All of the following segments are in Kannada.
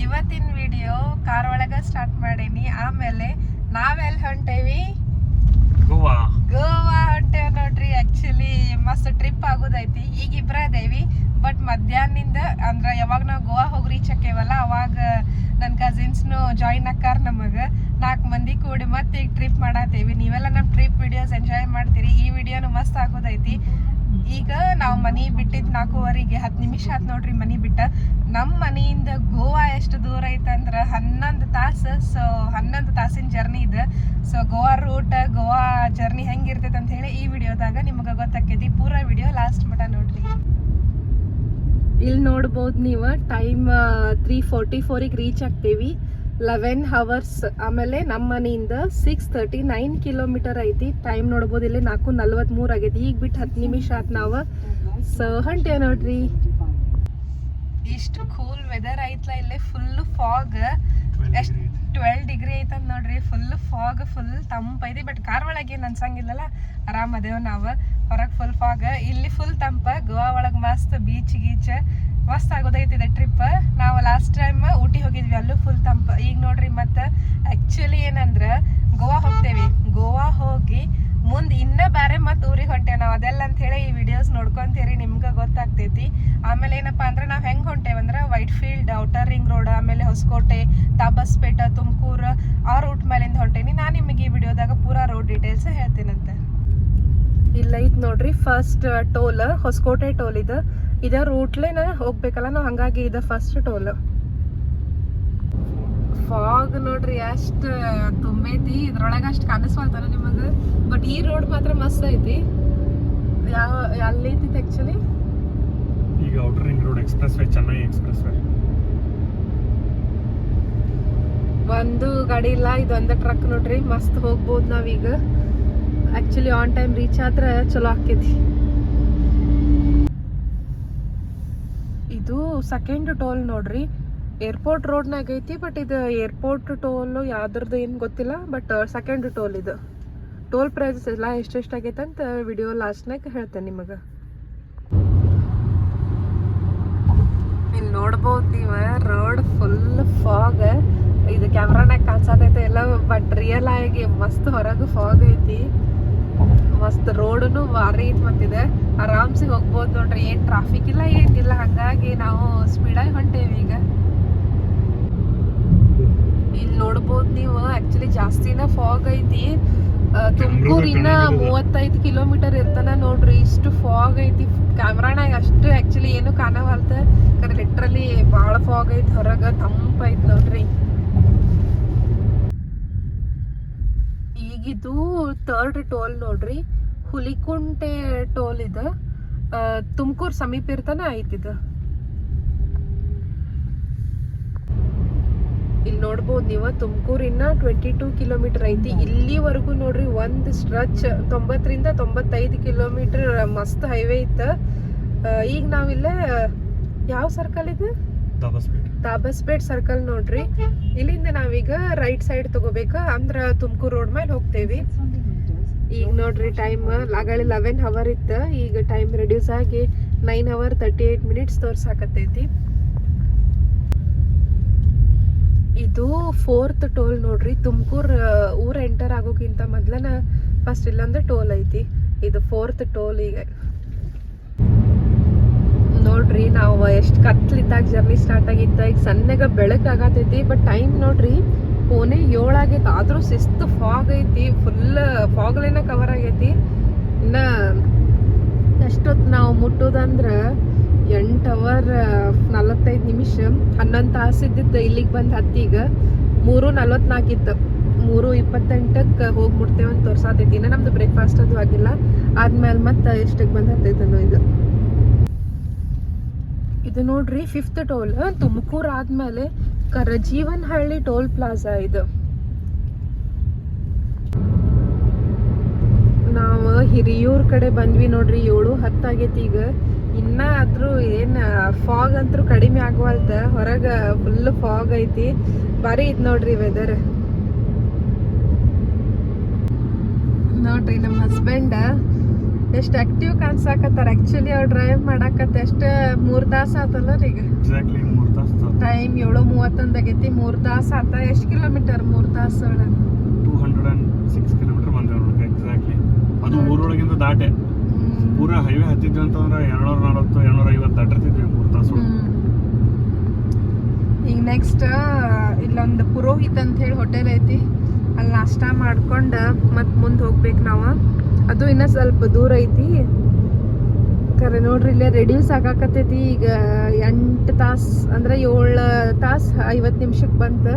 ಇವತ್ತಿನ ವಿಡಿಯೋ ಕಾರ್ ಒಳಗ ಸ್ಟಾರ್ಟ್ ಮಾಡೀನಿ. ಆಮೇಲೆ ನಾವೆಲ್ಲಿ ಹೊಂಟೇವಿ? ಗೋವಾ ಹೊಂಟೇವ್ ನೋಡ್ರಿ. ಆಕ್ಚುಲಿ ಮಸ್ತ್ ಟ್ರಿಪ್ ಆಗೋದೈತಿ. ಈಗ ಇಬ್ರ ಅದೇವಿ, ಬಟ್ ಮಧ್ಯಾಹ್ನದಿಂದ ಅಂದ್ರ ಯಾವಾಗ ನಾವು ಗೋವಾ ಹೋಗಿ ರೀಚ್ ಆಕೇವಲ್ಲ ಅವಾಗ ನನ್ನ ಕಸಿನ್ಸ್ನು ಜಾಯಿನ್ ಆಕಾರ. ನಮಗೆ 4 ಮಂದಿ ಕೂಡಿ ಮತ್ತೆ ಈಗ ಟ್ರಿಪ್ ಮಾಡತ್ತೇವಿ. ನೀವೆಲ್ಲ ನಮ್ಮ ಟ್ರಿಪ್ ವಿಡಿಯೋಸ್ ಎಂಜಾಯ್ ಮಾಡ್ತೀರಿ. ಈ ವಿಡಿಯೋನು ಮಸ್ತ್ ಆಗೋದೈತಿ. ಈಗ ನಾವು ಮನಿ ಬಿಟ್ಟಿದ್ದು 4:15, 10 ನಿಮಿಷ ಆತ್ ನೋಡ್ರಿ ಮನಿ ಬಿಟ್ಟ. ನಮ್ಮ ಮನೆಯಿಂದ ಗೋವಾ ಎಷ್ಟು ದೂರ ಐತಂದ್ರೆ 11 ತಾಸು. ಸೊ 11 ತಾಸಿನ ಜರ್ನಿ ಇದೆ. So Goa route, Goa journey ಹೆಂಗಿರ್ತೈತೆ ಅಂತ ಹೇಳಿ ಈ ವಿಡಿಯೋದಾಗ ನಿಮ್ಗೆ ಗೊತ್ತಾಕೈತಿ. ಪೂರಾ ವಿಡಿಯೋ ಲಾಸ್ಟ್ ಮಟ ನೋಡ್ರಿ. ಇಲ್ಲಿ ನೋಡ್ಬೋದು ನೀವು, ಟೈಮ್ 3:44ಗೆ ರೀಚ್ ಆಗ್ತೇವಿ. 11 ಅವರ್ಸ್. ಆಮೇಲೆ ನಮ್ಮ ಮನೆಯಿಂದ 639 ಕಿಲೋಮೀಟರ್ ಐತಿ. ಟೈಮ್ ನೋಡ್ಬೋದು ಇಲ್ಲಿ 4:43 ಆಗೈತಿ. ಈಗ ಬಿಟ್ಟು 10 ನಿಮಿಷ ಆತ್ ನಾವು. ಸೊ ಹೊಂಟೇವ್ ನೋಡ್ರಿ. ಇಷ್ಟು ಕೂಲ್ ವೆದರ್ ಐತ್ಲ. ಇಲ್ಲಿ ಫುಲ್ ಫಾಗ್. ಎಷ್ಟು 12 ಡಿಗ್ರಿ ಐತಂದ್ ನೋಡ್ರಿ. ಫುಲ್ ಫಾಗ್, ಫುಲ್ ತಂಪೈತಿ. ಬಟ್ ಕಾರ್ ಒಳಗೆ ಏನು ಅನ್ಸಂಗಿಲ್ಲಲ್ಲ, ಆರಾಮ್ ಅದೇವ್ ನಾವು. ಹೊರಗೆ ಫುಲ್ ಫಾಗ್, ಇಲ್ಲಿ ಫುಲ್ ತಂಪ. ಗೋವಾ ಒಳಗೆ ಮಸ್ತ್ ಬೀಚ್ ಗೀಚ್ ಮಸ್ತ್ ಆಗೋದೈತಿದೆ ಟ್ರಿಪ್. ನಾವು ಲಾಸ್ಟ್ ಟೈಮ್ ಊಟಿ ಹೋಗಿದ್ವಿ, ಅಲ್ಲೂ ಫುಲ್ ತಂಪ. ಈಗ ನೋಡ್ರಿ ಮತ್ತೆ ಆ್ಯಕ್ಚುಲಿ ಏನಂದ್ರೆ ಗೋವಾ ಹೋಗ್ತೇವಿ. ಗೋವಾ ಹೋಗಿ ಮುಂದೆ ಇನ್ನೂ ಬೇರೆ ಮತ್ತೆ ಊರಿಗೆ ಹೊಂಟೇವೆ ನಾವು. ಅದೆಲ್ಲ ಅಂತ ಹೇಳಿ ಈ ವಿಡಿಯೋಸ್ ನೋಡ್ಕೊಂತೀರಿ, ನಿಮ್ಗೆ ಗೊತ್ತಾಗ್ತೈತಿ. ಆಮೇಲೆ ಏನಪ್ಪ ಅಂದ್ರೆ ನಾವು ಹೆಂಗೆ ಹೊಂಟೇವಂದ್ರೆ Whitefield, outer ring road, ಆಮೇಲೆ ಹೊಸಕೋಟೆ, ತಾಬಸ್ಪೇಟ, ತುಮಕೂರು ಆ ರೂಟ್ ಮೇಲಿಂದ ಹೊಂಟೇನಿ. ನಾನು ನಿಮಗೆ ಈ ವಿಡಿಯೋದಾಗ ಪೂರಾ ರೋಡ್ ಡೀಟೇಲ್ಸ್ ಹೇಳ್ತೀನಂತೆ. ಇಲ್ಲ ಐತ್ ನೋಡ್ರಿ ಫಸ್ಟ್ ಟೋಲ್, ಹೊಸಕೋಟೆ ಟೋಲ್. ಇದ ರೂಟ್ಲೇನ ಹೋಗ್ಬೇಕಲ್ಲ ನಾವು, ಹಂಗಾಗಿ ಇದು ಫಸ್ಟ್ ಟೋಲ್. ಫಾಗ್ ನೋಡ್ರಿ ಅಷ್ಟು ತುಂಬೈತಿ. ಇದ್ರೊಳಗೆ ಅಷ್ಟು ಕಾಣಿಸ್ವಲ್ತಾನ ನಿಮಗೆ, ಬಟ್ ಈ ರೋಡ್ ಮಾತ್ರ ಮಸ್ತ್ ಐತಿ. ಅಲ್ಲೈತಿ ಆಕ್ಚುಲಿ. ಈಗ outer ring road, express way, Chennai express way. ಒಂದು ಗಾಡಿ ಇಲ್ಲ, ಇದೊಂದು ಟ್ರಕ್ ನೋಡ್ರಿ. ಮಸ್ತ್ ಹೋಗ್ಬೋದು ನಾವೀಗ. ಆಕ್ಚುಲಿ ಆನ್ ಟೈಮ್ ರೀಚ್ ಆದ್ರೆ ಚಲೋ ಆಕೈತಿ. ಇದು ಸೆಕೆಂಡ್ ಟೋಲ್ ನೋಡ್ರಿ. ಏರ್ಪೋರ್ಟ್ ರೋಡ್ನಾಗ ಐತಿ, ಬಟ್ ಇದು ಏರ್ಪೋರ್ಟ್ ಟೋಲ್ ಯಾವ್ದ್ರದ್ದು ಏನು ಗೊತ್ತಿಲ್ಲ. But second toll. ಇದು ಟೋಲ್ ಪ್ರೈಸಸ್ ಎಲ್ಲ ಎಷ್ಟೆಷ್ಟಾಗೈತೆ ಅಂತ ವಿಡಿಯೋ ಲಾಸ್ಟ್ನಾಗ ಹೇಳ್ತೇನೆ ನಿಮಗೆ. ಇಲ್ಲಿ ನೋಡ್ಬೋದು ನೀವು, ರೋಡ್ ಫುಲ್ ಫಾಗ್. ಇದು ಕ್ಯಾಮ್ರಾನಾಗ ಕಾಣಿಸತೈತೆ ಎಲ್ಲ, ಬಟ್ ರಿಯಲ್ ಆಗಿ ಮಸ್ತ್ ಹೊರಗೆ ಫಾಗ್ ಐತಿ. ಮಸ್ತ್ ರೋಡನು ಭಾರಿ ಐತಿ. ಮತ್ತಿದೆ ಆರಾಮ್ಸಿ ಹೋಗ್ಬೋದು ನೋಡ್ರಿ. ಏನ್ ಟ್ರಾಫಿಕ್ ಇಲ್ಲ, ಏನಿಲ್ಲ. ಹಂಗಾಗಿ ನಾವು ಸ್ಪೀಡಾಗಿ ಹೊಂಟೇವಿ ಈಗ. ಇಲ್ಲಿ ನೋಡ್ಬೋದು ನೀವು, ಆಕ್ಚುಲಿ ಜಾಸ್ತಿನ ಫಾಗ್ ಐತಿ. ತುಮಕೂರಿನ 35 ಕಿಲೋಮೀಟರ್ ಇರ್ತಾನ ನೋಡ್ರಿ. ಇಷ್ಟು ಫಾಗ್ ಐತಿ. ಕ್ಯಾಮ್ರಾನಾಗ ಅಷ್ಟು ಆಕ್ಚುಲಿ ಏನು ಕಾಣವಲ್ತ, ಲಿಟ್ರಲಿ ಭಾಳ ಫಾಗ್ ಐತಿ. ಹೊರಗೆ ತಂಪ ಐತಿ ನೋಡ್ರಿ. ಈಗಿದು ಥರ್ಡ್ ಟೋಲ್ ನೋಡ್ರಿ, ಹುಲಿಕುಂಟೆ ಟೋಲ್. ಇದು ತುಮಕೂರು ಸಮೀಪ ಇರ್ತಾನ ಐತಿದು. ಇಲ್ಲಿ ನೋಡ್ಬೋದು ನೀವು, ತುಮಕೂರಿನ 22 ಕಿಲೋಮೀಟರ್ ಐತಿ. ಇಲ್ಲಿವರೆಗೂ ನೋಡ್ರಿ ಒಂದು ಸ್ಟ್ರೆಚ್ 90ರಿಂದ 95 ಕಿಲೋಮೀಟರ್ ಮಸ್ತ್ ಹೈವೇ ಇತ್ತು. ಈಗ ನಾವಿಲ್ಲ ಯಾವ ಸರ್ಕಲ್ ಇದು? ತಾಬಸ್ಪೇಟ್ ಸರ್ಕಲ್ ನೋಡ್ರಿ. ಇಲ್ಲಿಂದ ನಾವೀಗ ರೈಟ್ ಸೈಡ್ ತಗೋಬೇಕು, ಅಂದ್ರ ತುಮಕೂರು ರೋಡ್ ಮೇಲೆ ಹೋಗ್ತೇವಿ. ಈಗ ನೋಡ್ರಿ ಟೈಮ್ ಆಗಲಿ 11 ಅವರ್ ಇತ್ತು. ಈಗ ಟೈಮ್ ರೆಡ್ಯೂಸ್ ಆಗಿ 9 ಅವರ್ 38 ಮಿನಿಟ್ಸ್ ತೋರ್ಸಾಕತ್ತೈತಿ. ಇದು 4th ಟೋಲ್ ನೋಡ್ರಿ. ತುಮಕೂರು ಊರ್ ಎಂಟರ್ ಆಗೋಕ್ಕಿಂತ ಮೊದ್ಲನ ಫಸ್ಟ್ ಇಲ್ಲೊಂದು ಟೋಲ್ ಐತಿ. ಇದು 4th ಟೋಲ್. ಈಗ ನೋಡ್ರಿ ನಾವು ಎಷ್ಟು ಕತ್ಲಿದ್ದಾಗ ಜರ್ನಿ ಸ್ಟಾರ್ಟ್ ಆಗಿತ್ತ. ಈಗ ಸಣ್ಣಗ ಬೆಳಕಾಗತೈತಿ, ಬಟ್ ಟೈಮ್ ನೋಡ್ರಿ 7:45 ಆಗೈತಿ. ಆದ್ರೂ ಶಿಸ್ತು ಫಾಗ್ ಐತಿ. ಫುಲ್ ಫಾಗ್ಲೇನ ಕವರ್ ಆಗೈತಿ. ಇನ್ನ ಎಷ್ಟೊತ್ತು ನಾವು ಮುಟ್ಟೋದಂದ್ರೆ 8 ಅವರ್ 45 ನಿಮಿಷ. 11 ತಾಸು ಇದ್ದಿದ್ದು ಇಲ್ಲಿಗೆ ಬಂದು ಹತ್ತೀಗ 3:44 ಇತ್ತು. 3:28ಕ್ಕೆ ಹೋಗಿ ಮುಟ್ತೇವಂತ ತೋರ್ಸಾತೈತಿ. ಇನ್ನು ನಮ್ದು ಬ್ರೇಕ್ಫಾಸ್ಟ್ ಅದು ಆಗಿಲ್ಲ. ಆದ್ಮೇಲೆ ಮತ್ತೆ ಎಷ್ಟಕ್ಕೆ ಬಂದು ಹತ್ತೈತನೋ ಇದು. ಇದು ನೋಡ್ರಿ 5th ಟೋಲ್. ತುಮಕೂರು ಆದ್ಮೇಲೆ ಕರಜೀವನಹಳ್ಳಿ ಟೋಲ್ ಪ್ಲಾಜಾ. ಇದು ನಾವು ಹಿರಿಯೂರ್ ಕಡೆ ಬಂದ್ವಿ ನೋಡ್ರಿ. 7:10 ಆಗೈತಿ ಈಗ. ಇನ್ನ ಆದ್ರೂ ಏನ್ ಫಾಗ್ ಅಂತೂ ಕಡಿಮೆ ಆಗವಲ್ತ. ಹೊರಗ ಫುಲ್ ಫಾಗ್ ಐತಿ. ಬಾರಿ ಐತಿ ನೋಡ್ರಿ ವೆದರ್. ನೋಡ್ರಿ ನಮ್ಮ ಹಸ್ಬೆಂಡ್ ಎಷ್ಟು ಆಕ್ಟಿವ್ ಕಾಣ್ಸಾಕತ್ತಾರ. ಆಕ್ಚುಲಿ ಅವ್ರು ಡ್ರೈವ್ ಮಾಡಾಕತ್ತ ಎಷ್ಟು 3 ತಾಸು ಆತಲ್ಲ ಈಗ. ಎಕ್ಸಾಕ್ಟ್ಲಿ 3 ತಾಸು. ಟೈಮ್ 7:31 ಆಗೈತಿ. 3 ತಾಸು ಆತ. ಎಷ್ಟು ಕಿಲೋಮೀಟರ್ 3 ತಾಸು ಒಳಗೆ? 206 ಕಿಲೋಮೀಟರ್ ಬಂದೇವೆ ನೋಡಕ್ಕೆ ಎಕ್ಸಾಕ್ಟ್ಲಿ. ಅದು ಊರೊಳಗಿಂದ ದಾಟೆ ಪೂರಾ ಹೈವೇ ಹತ್ತಿದ್ವಿ ಅಂತಂದ್ರೆ 240 250 ದಾಟಿರ್ತಿದ್ವಿ 3 ತಾಸು. ಈಗ ನೆಕ್ಸ್ಟ್ ಇಲ್ಲೊಂದು ಪುರೋಹಿತ್ ಅಂತ ಹೇಳಿ ಹೋಟೆಲ್ ಐತಿ, ಅಲ್ಲಿ ನಾಷ್ಟ ಮಾಡ್ಕೊಂಡು ಮತ್ತೆ ಮುಂದೆ ಹೋಗ್ಬೇಕು ನಾವು. ಅದು ಇನ್ನೂ ಸ್ವಲ್ಪ ದೂರ ಐತಿ. ಖರೆ ನೋಡ್ರಿ ಇಲ್ಲೇ ರೆಡ್ಯೂಸ್ ಆಗಾಕತ್ತೈತಿ. ಈಗ 8 ತಾಸು ಅಂದ್ರೆ 7 ತಾಸು 50 ನಿಮಿಷಕ್ಕೆ ಬಂತು.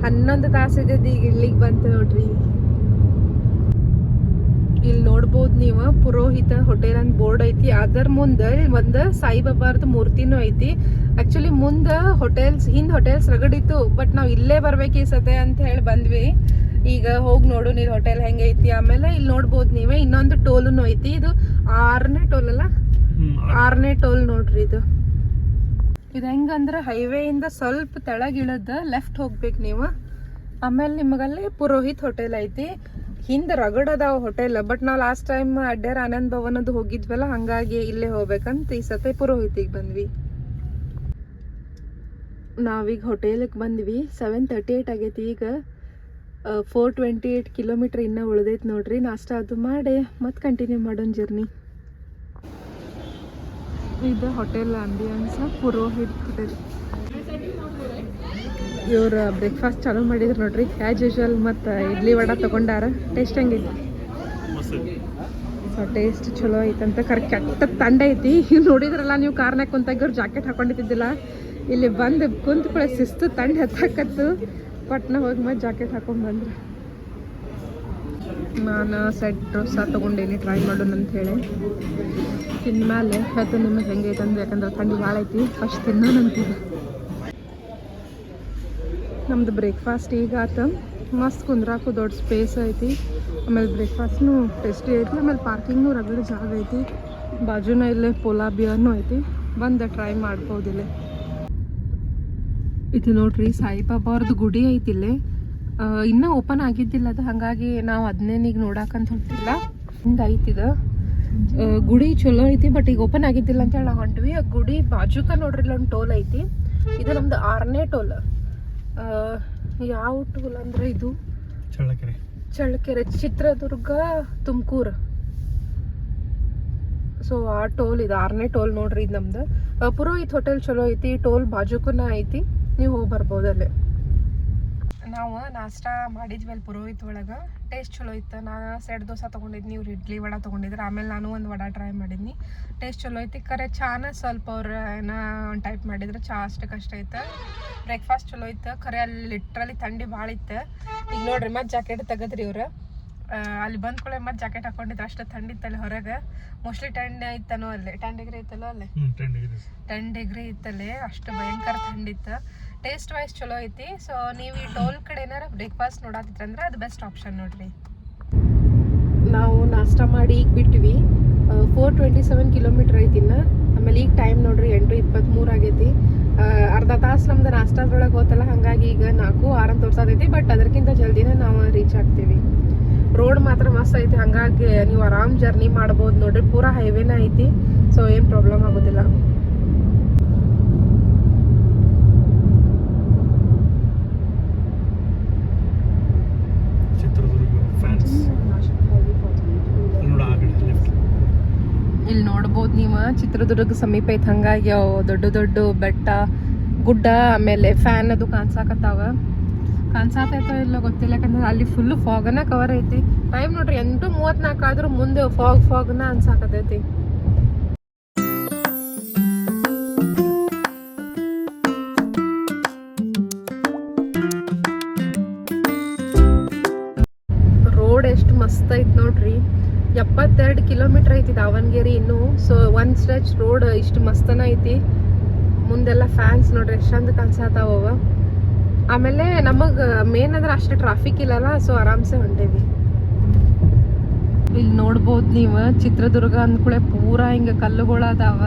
11 ತಾಸು ಇದ್ದದ್ದು ಈಗ ಇಲ್ಲಿಗೆ ಬಂತು ನೋಡ್ರಿ. ಇಲ್ಲಿ ನೋಡ್ಬೋದು ನೀವು ಪುರೋಹಿತ ಹೋಟೆಲ್ ಅಂತ ಬೋರ್ಡ್ ಐತಿ. ಅದರ ಮುಂದೆ ಒಂದು ಸಾಯಿಬಾಬಾರ್ದು ಮೂರ್ತಿನೂ ಐತಿ. ಆಕ್ಚುಲಿ ಮುಂದೆ ಹೋಟೆಲ್ಸ್ ರಗಡಿತ್ತು, ಬಟ್ ನಾವು ಇಲ್ಲೇ ಬರ್ಬೇಕು ಈ ಸತೆ ಅಂತ ಹೇಳಿ ಬಂದ್ವಿ. ಈಗ ಹೋಗಿ ನೋಡು ನೀರು ಹೋಟೆಲ್ ಹೆಂಗೈತಿ. ಆಮೇಲೆ ಇಲ್ಲಿ ನೋಡ್ಬೋದು ನೀವೇ ಇನ್ನೊಂದು ಟೋಲುನು ಐತಿ. ಇದು 6ನೇ ಟೋಲ್ ಅಲ್ಲ, 6ನೇ ಟೋಲ್ ನೋಡ್ರಿ. ಇದು ಹೆಂಗಂದ್ರೆ ಹೈವೇ ಇಂದ ಸ್ವಲ್ಪ ತೆಳಗಿಳದ ಲೆಫ್ಟ್ ಹೋಗ್ಬೇಕು ನೀವು. ಆಮೇಲೆ ನಿಮಗಲ್ಲಿ ಪುರೋಹಿತ್ ಹೋಟೆಲ್ ಐತಿ. ಹಿಂದೆ ರಗಡದಾವ ಹೋಟೆಲ್, ಬಟ್ ನಾವು ಲಾಸ್ಟ್ ಟೈಮ್ ಅಡ್ಡೇರ್ ಆನಂದ್ ಭವನದ್ದು ಹೋಗಿದ್ವಲ್ಲ, ಹಂಗಾಗಿ ಇಲ್ಲೇ ಹೋಗ್ಬೇಕಂತ ಈ ಸತಿ ಪುರೋಹಿತಿಗೆ ಬಂದ್ವಿ. ನಾವೀಗ ಹೋಟೆಲಿಗೆ ಬಂದ್ವಿ. 7:38 ಆಗೈತಿ. ಈಗ 428 ಕಿಲೋಮೀಟ್ರ್ ಇನ್ನೂ ಉಳ್ದೈತಿ ನೋಡ್ರಿ. ನಾಷ್ಟ ಅದು ಮಾಡಿ ಮತ್ತೆ ಕಂಟಿನ್ಯೂ ಮಾಡೋಣ ಜರ್ನಿ. ಇದು ಹೋಟೆಲ್ ಆಂಬಿಯನ್ಸ್ ಪುರೋಹಿತ್ ಹೋಟೆಲ್. ಇವ್ರು ಬ್ರೇಕ್ಫಾಸ್ಟ್ ಚಾಲೂ ಮಾಡಿದ್ರು ನೋಡ್ರಿ ಆ್ಯಸ್ ಯೂಶ್ವಲ್. ಮತ್ತು ಇಡ್ಲಿ ವಡ ತೊಗೊಂಡಾರ. ಟೇಸ್ಟ್ ಹೆಂಗೈತಿ? ಸೊ ಟೇಸ್ಟ್ ಚಲೋ ಐತಂತ. ಕೆಟ್ಟ ತಂಡ ಐತಿ. ನೋಡಿದ್ರಲ್ಲ ನೀವು ಕಾರ್ನಾಗ ಕುಂತಾಗ ಇವ್ರು ಜಾಕೆಟ್ ಹಾಕೊಂಡಿದ್ದಿಲ್ಲ. ಇಲ್ಲಿ ಬಂದು ಕುಂತ ಕೂಡ ಶಿಸ್ತು ತಂಡ ಹತ್ತಾಕತ್ತು. ಪಟ್ನ ಹೋಗಿ ಮತ್ತೆ ಜಾಕೆಟ್ ಹಾಕೊಂಡು ಬಂದ್ರು. ನಾನು ಸೆಟ್ ದೋಸೆ ತೊಗೊಂಡೇನಿ ಟ್ರೈ ಮಾಡೋಣ ಅಂತ ಹೇಳಿ. ತಿಂದ್ಮೇಲೆ ಹೇಳ್ತು ನಿಮಗೆ ಹೆಂಗೈತೆ ಅಂದ್ರೆ, ಯಾಕಂದ್ರೆ ಥಂಡಿ ಭಾಳ ಐತಿ. ಫಸ್ಟ್ ತಿನ್ನೋಣಂತೀವಿ. ನಮ್ದು ಬ್ರೇಕ್ಫಾಸ್ಟ್ ಈಗ ಆತ. ಮಸ್ತ್ ಕುಂದ್ರಾಕು ದೊಡ್ಡ ಸ್ಪೇಸ್ ಐತಿ. ಆಮೇಲೆ ಬ್ರೇಕ್ಫಾಸ್ಟ್ನು ಟೇಸ್ಟಿ ಐತಿ. ಆಮೇಲೆ ಪಾರ್ಕಿಂಗ್ನು ರಗಡ ಜಾಗ ಐತಿ. ಬಾಜುನ ಇಲ್ಲೇ ಪೋಲಾ ಬಿಯರ್ನು ಐತಿ. ಬಂದು ಟ್ರೈ ಮಾಡ್ಬೋದಿಲ್ಲೇ. ಇದು ನೋಡ್ರಿ ಸಾಯಿಬಾಬಾ ಅವ್ರದ್ದು ಗುಡಿ ಐತಿ ಇಲ್ಲೇ. ಇನ್ನೂ ಓಪನ್ ಆಗಿದ್ದಿಲ್ಲ ಅದು, ಹಾಗಾಗಿ ನಾವು ಅದನ್ನೇನೀಗ ನೋಡಕ್ಕಂತ ಹೊಂಟಿಲ್ಲ. ಹಿಂಗೆ ಐತಿದ ಗುಡಿ ಚಲೋ ಐತಿ, ಬಟ್ ಈಗ ಓಪನ್ ಆಗಿದ್ದಿಲ್ಲ ಅಂತ ಹೇಳಿ ನಾವು ಹೊಂಟ್ವಿ. ಆ ಗುಡಿ ಬಾಜುಕ ನೋಡ್ರಿ ಇಲ್ಲೊಂದು ಟೋಲ್ ಐತಿ. ಇದು ನಮ್ದು 6ನೇ ಟೋಲ್. ಯಾವ ಟೋಲ್ ಅಂದ್ರೆ ಇದು ಚಳ್ಳಕೆರೆ ಚಿತ್ರದುರ್ಗ ತುಮಕೂರು. ಸೊ ಆ ಟೋಲ್ ಇದು 6ನೇ ಟೋಲ್ ನೋಡ್ರಿ. ಇದು ನಮ್ದು ಪುರೋಹಿತ್ ಹೋಟೆಲ್ ಚಲೋ ಐತಿ. ಟೋಲ್ ಬಾಜುಕನ ಐತಿ, ನೀವು ಹೋಗಿ ಬರ್ಬೋದಲ್ಲೇ. ನಾವು ನಾಷ್ಟ ಮಾಡಿದ್ವಿ ಅಲ್ಲಿ ಪುರೋಹಿತ್ ಒಳಗೆ. ಟೇಸ್ಟ್ ಚಲೋ ಇತ್ತು. ನಾನು ಸೆಟ್ ದೋಸೆ ತೊಗೊಂಡಿದ್ನಿ, ಇವ್ರು ಇಡ್ಲಿ ವಡ ತೊಗೊಂಡಿದ್ರು. ಆಮೇಲೆ ನಾನು ಒಂದು ವಡ ಟ್ರೈ ಮಾಡಿದ್ನಿ. ಟೇಸ್ಟ್ ಚಲೋ ಐತಿ. ಖರೆ ಚಾನ ಸ್ವಲ್ಪ ಅವ್ರು ಏನೋ ಒಂದು ಟೈಪ್ ಮಾಡಿದ್ರೆ ಚಾ ಅಷ್ಟಕ್ಕಷ್ಟ ಐತೆ. ಬ್ರೇಕ್ಫಾಸ್ಟ್ ಚಲೋ ಇತ್ತು. ಖರೆ ಅಲ್ಲಿ ಲಿಟ್ರಲಿ ಥಂಡಿ ಭಾಳ ಇತ್ತು. ಈಗ ನೋಡ್ರಿ ಮತ್ತೆ ಜಾಕೆಟ್ ತೆಗದ್ರಿ ಇವ್ರು. ಅಲ್ಲಿ ಬಂದ ಕೂಡ ಮತ್ತೆ ಜಾಕೆಟ್ ಹಾಕೊಂಡಿದ್ರು. ಅಷ್ಟು ಥಂಡಿ ಇತ್ತಲ್ಲಿ ಹೊರಗೆ. ಮೋಸ್ಟ್ಲಿ 10 ಇತ್ತನೋ ಅಲ್ಲಿ 10 ಡಿಗ್ರಿ ಇತ್ತಲ್ಲೋ ಅಲ್ಲಿ. 10 ಡಿಗ್ರಿ ಇತ್ತಲ್ಲಿ. ಅಷ್ಟು ಭಯಂಕರ ಥಂಡಿ ಇತ್ತು. ಟೇಸ್ಟ್ ವೈಸ್ ಚಲೋ ಐತಿ. ಸೊ ನೀವು ಈ ಟೋಲ್ ಕಡೆ ಏನಾರ ಬ್ರೇಕ್ಫಾಸ್ಟ್ ನೋಡತ್ತಿದ್ರಂದ್ರೆ ಅದು ಬೆಸ್ಟ್ ಆಪ್ಷನ್ ನೋಡ್ರಿ. ನಾವು ನಾಷ್ಟ ಮಾಡಿ ಈಗ ಬಿಟ್ವಿ. 427 ಕಿಲೋಮೀಟ್ರ್ ಐತಿ ಇನ್ನು. ಆಮೇಲೆ ಈಗ ಟೈಮ್ ನೋಡ್ರಿ 8:23 ಆಗೈತಿ. ಅರ್ಧ ತಾಸು ನಮ್ದು ನಾಷ್ಟದೊಳಗೆ ಹೋತಲ್ಲ, ಹಾಗಾಗಿ ಈಗ 4:06 ಅಂತ ತೋರ್ಸತೈತಿ. ಬಟ್ ಅದಕ್ಕಿಂತ ಜಲ್ದಿನೇ ನಾವು ರೀಚ್ ಆಗ್ತೀವಿ. ರೋಡ್ ಮಾತ್ರ ಮಸ್ತ್ ಐತಿ, ಹಾಗಾಗಿ ನೀವು ಆರಾಮ್ ಜರ್ನಿ ಮಾಡ್ಬೋದು ನೋಡ್ರಿ. ಪೂರಾ ಹೈವೇನ ಐತಿ. ಸೊ ಏನು ಪ್ರಾಬ್ಲಮ್ ಆಗೋದಿಲ್ಲ. ಇಲ್ಲಿ ನೋಡ್ಬೋದು ನೀವು ಚಿತ್ರದುರ್ಗ ಸಮೀಪ ಐತೆ, ಹಂಗಾಗಿ ಅವು ದೊಡ್ಡ ದೊಡ್ಡ ಬೆಟ್ಟ ಗುಡ್ಡ ಆಮೇಲೆ ಫ್ಯಾನ್ ಅದು ಕಾಣ್ಸಾಕತ್ತಾವ. ಕಾಣ್ಸಾತೈತೋ ಇಲ್ಲ ಗೊತ್ತಿಲ್ಲ, ಯಾಕಂದ್ರೆ ಅಲ್ಲಿ ಫುಲ್ಲು ಫಾಗನ ಕವರ್ ಐತಿ. ಟೈಮ್ ನೋಡ್ರಿ 8:34 ಆದ್ರೂ ಮುಂದೆ ಫಾಗ್ನ ಅನ್ಸಾಕತೈತಿ. ರೋಡ್ ಎಷ್ಟು ಮಸ್ತ್ ಐತಿ ನೋಡ್ರಿ. 72 ಕಿಲೋಮೀಟರ್ ಐತಿ ದಾವಣಗೆರೆ ಇನ್ನು. ಸೊ ಒಂದು ಸ್ಟ್ರೆಚ್ ರೋಡ್ ಇಷ್ಟು ಮಸ್ತನ ಐತಿ. ಮುಂದೆಲ್ಲ ಫ್ಯಾನ್ಸ್ ನೋಡ್ರಿ ಎಷ್ಟು ಚಂದ ಕಾಣಿಸ್ತಾವ. ಆಮೇಲೆ ನಮಗೆ ಮೇನ್ ಅಂದ್ರೆ ಅಷ್ಟು ಟ್ರಾಫಿಕ್ ಇಲ್ಲಲ್ಲ, ಸೊ ಆರಾಮ್ಸೆ ಹೊಂಟೇವಿ. ಇಲ್ಲಿ ನೋಡ್ಬೋದು ನೀವು ಚಿತ್ರದುರ್ಗ ಅಂದ್ಕೂಳೆ ಪೂರಾ ಹಿಂಗೆ ಕಲ್ಲುಗಳು ಅದಾವ.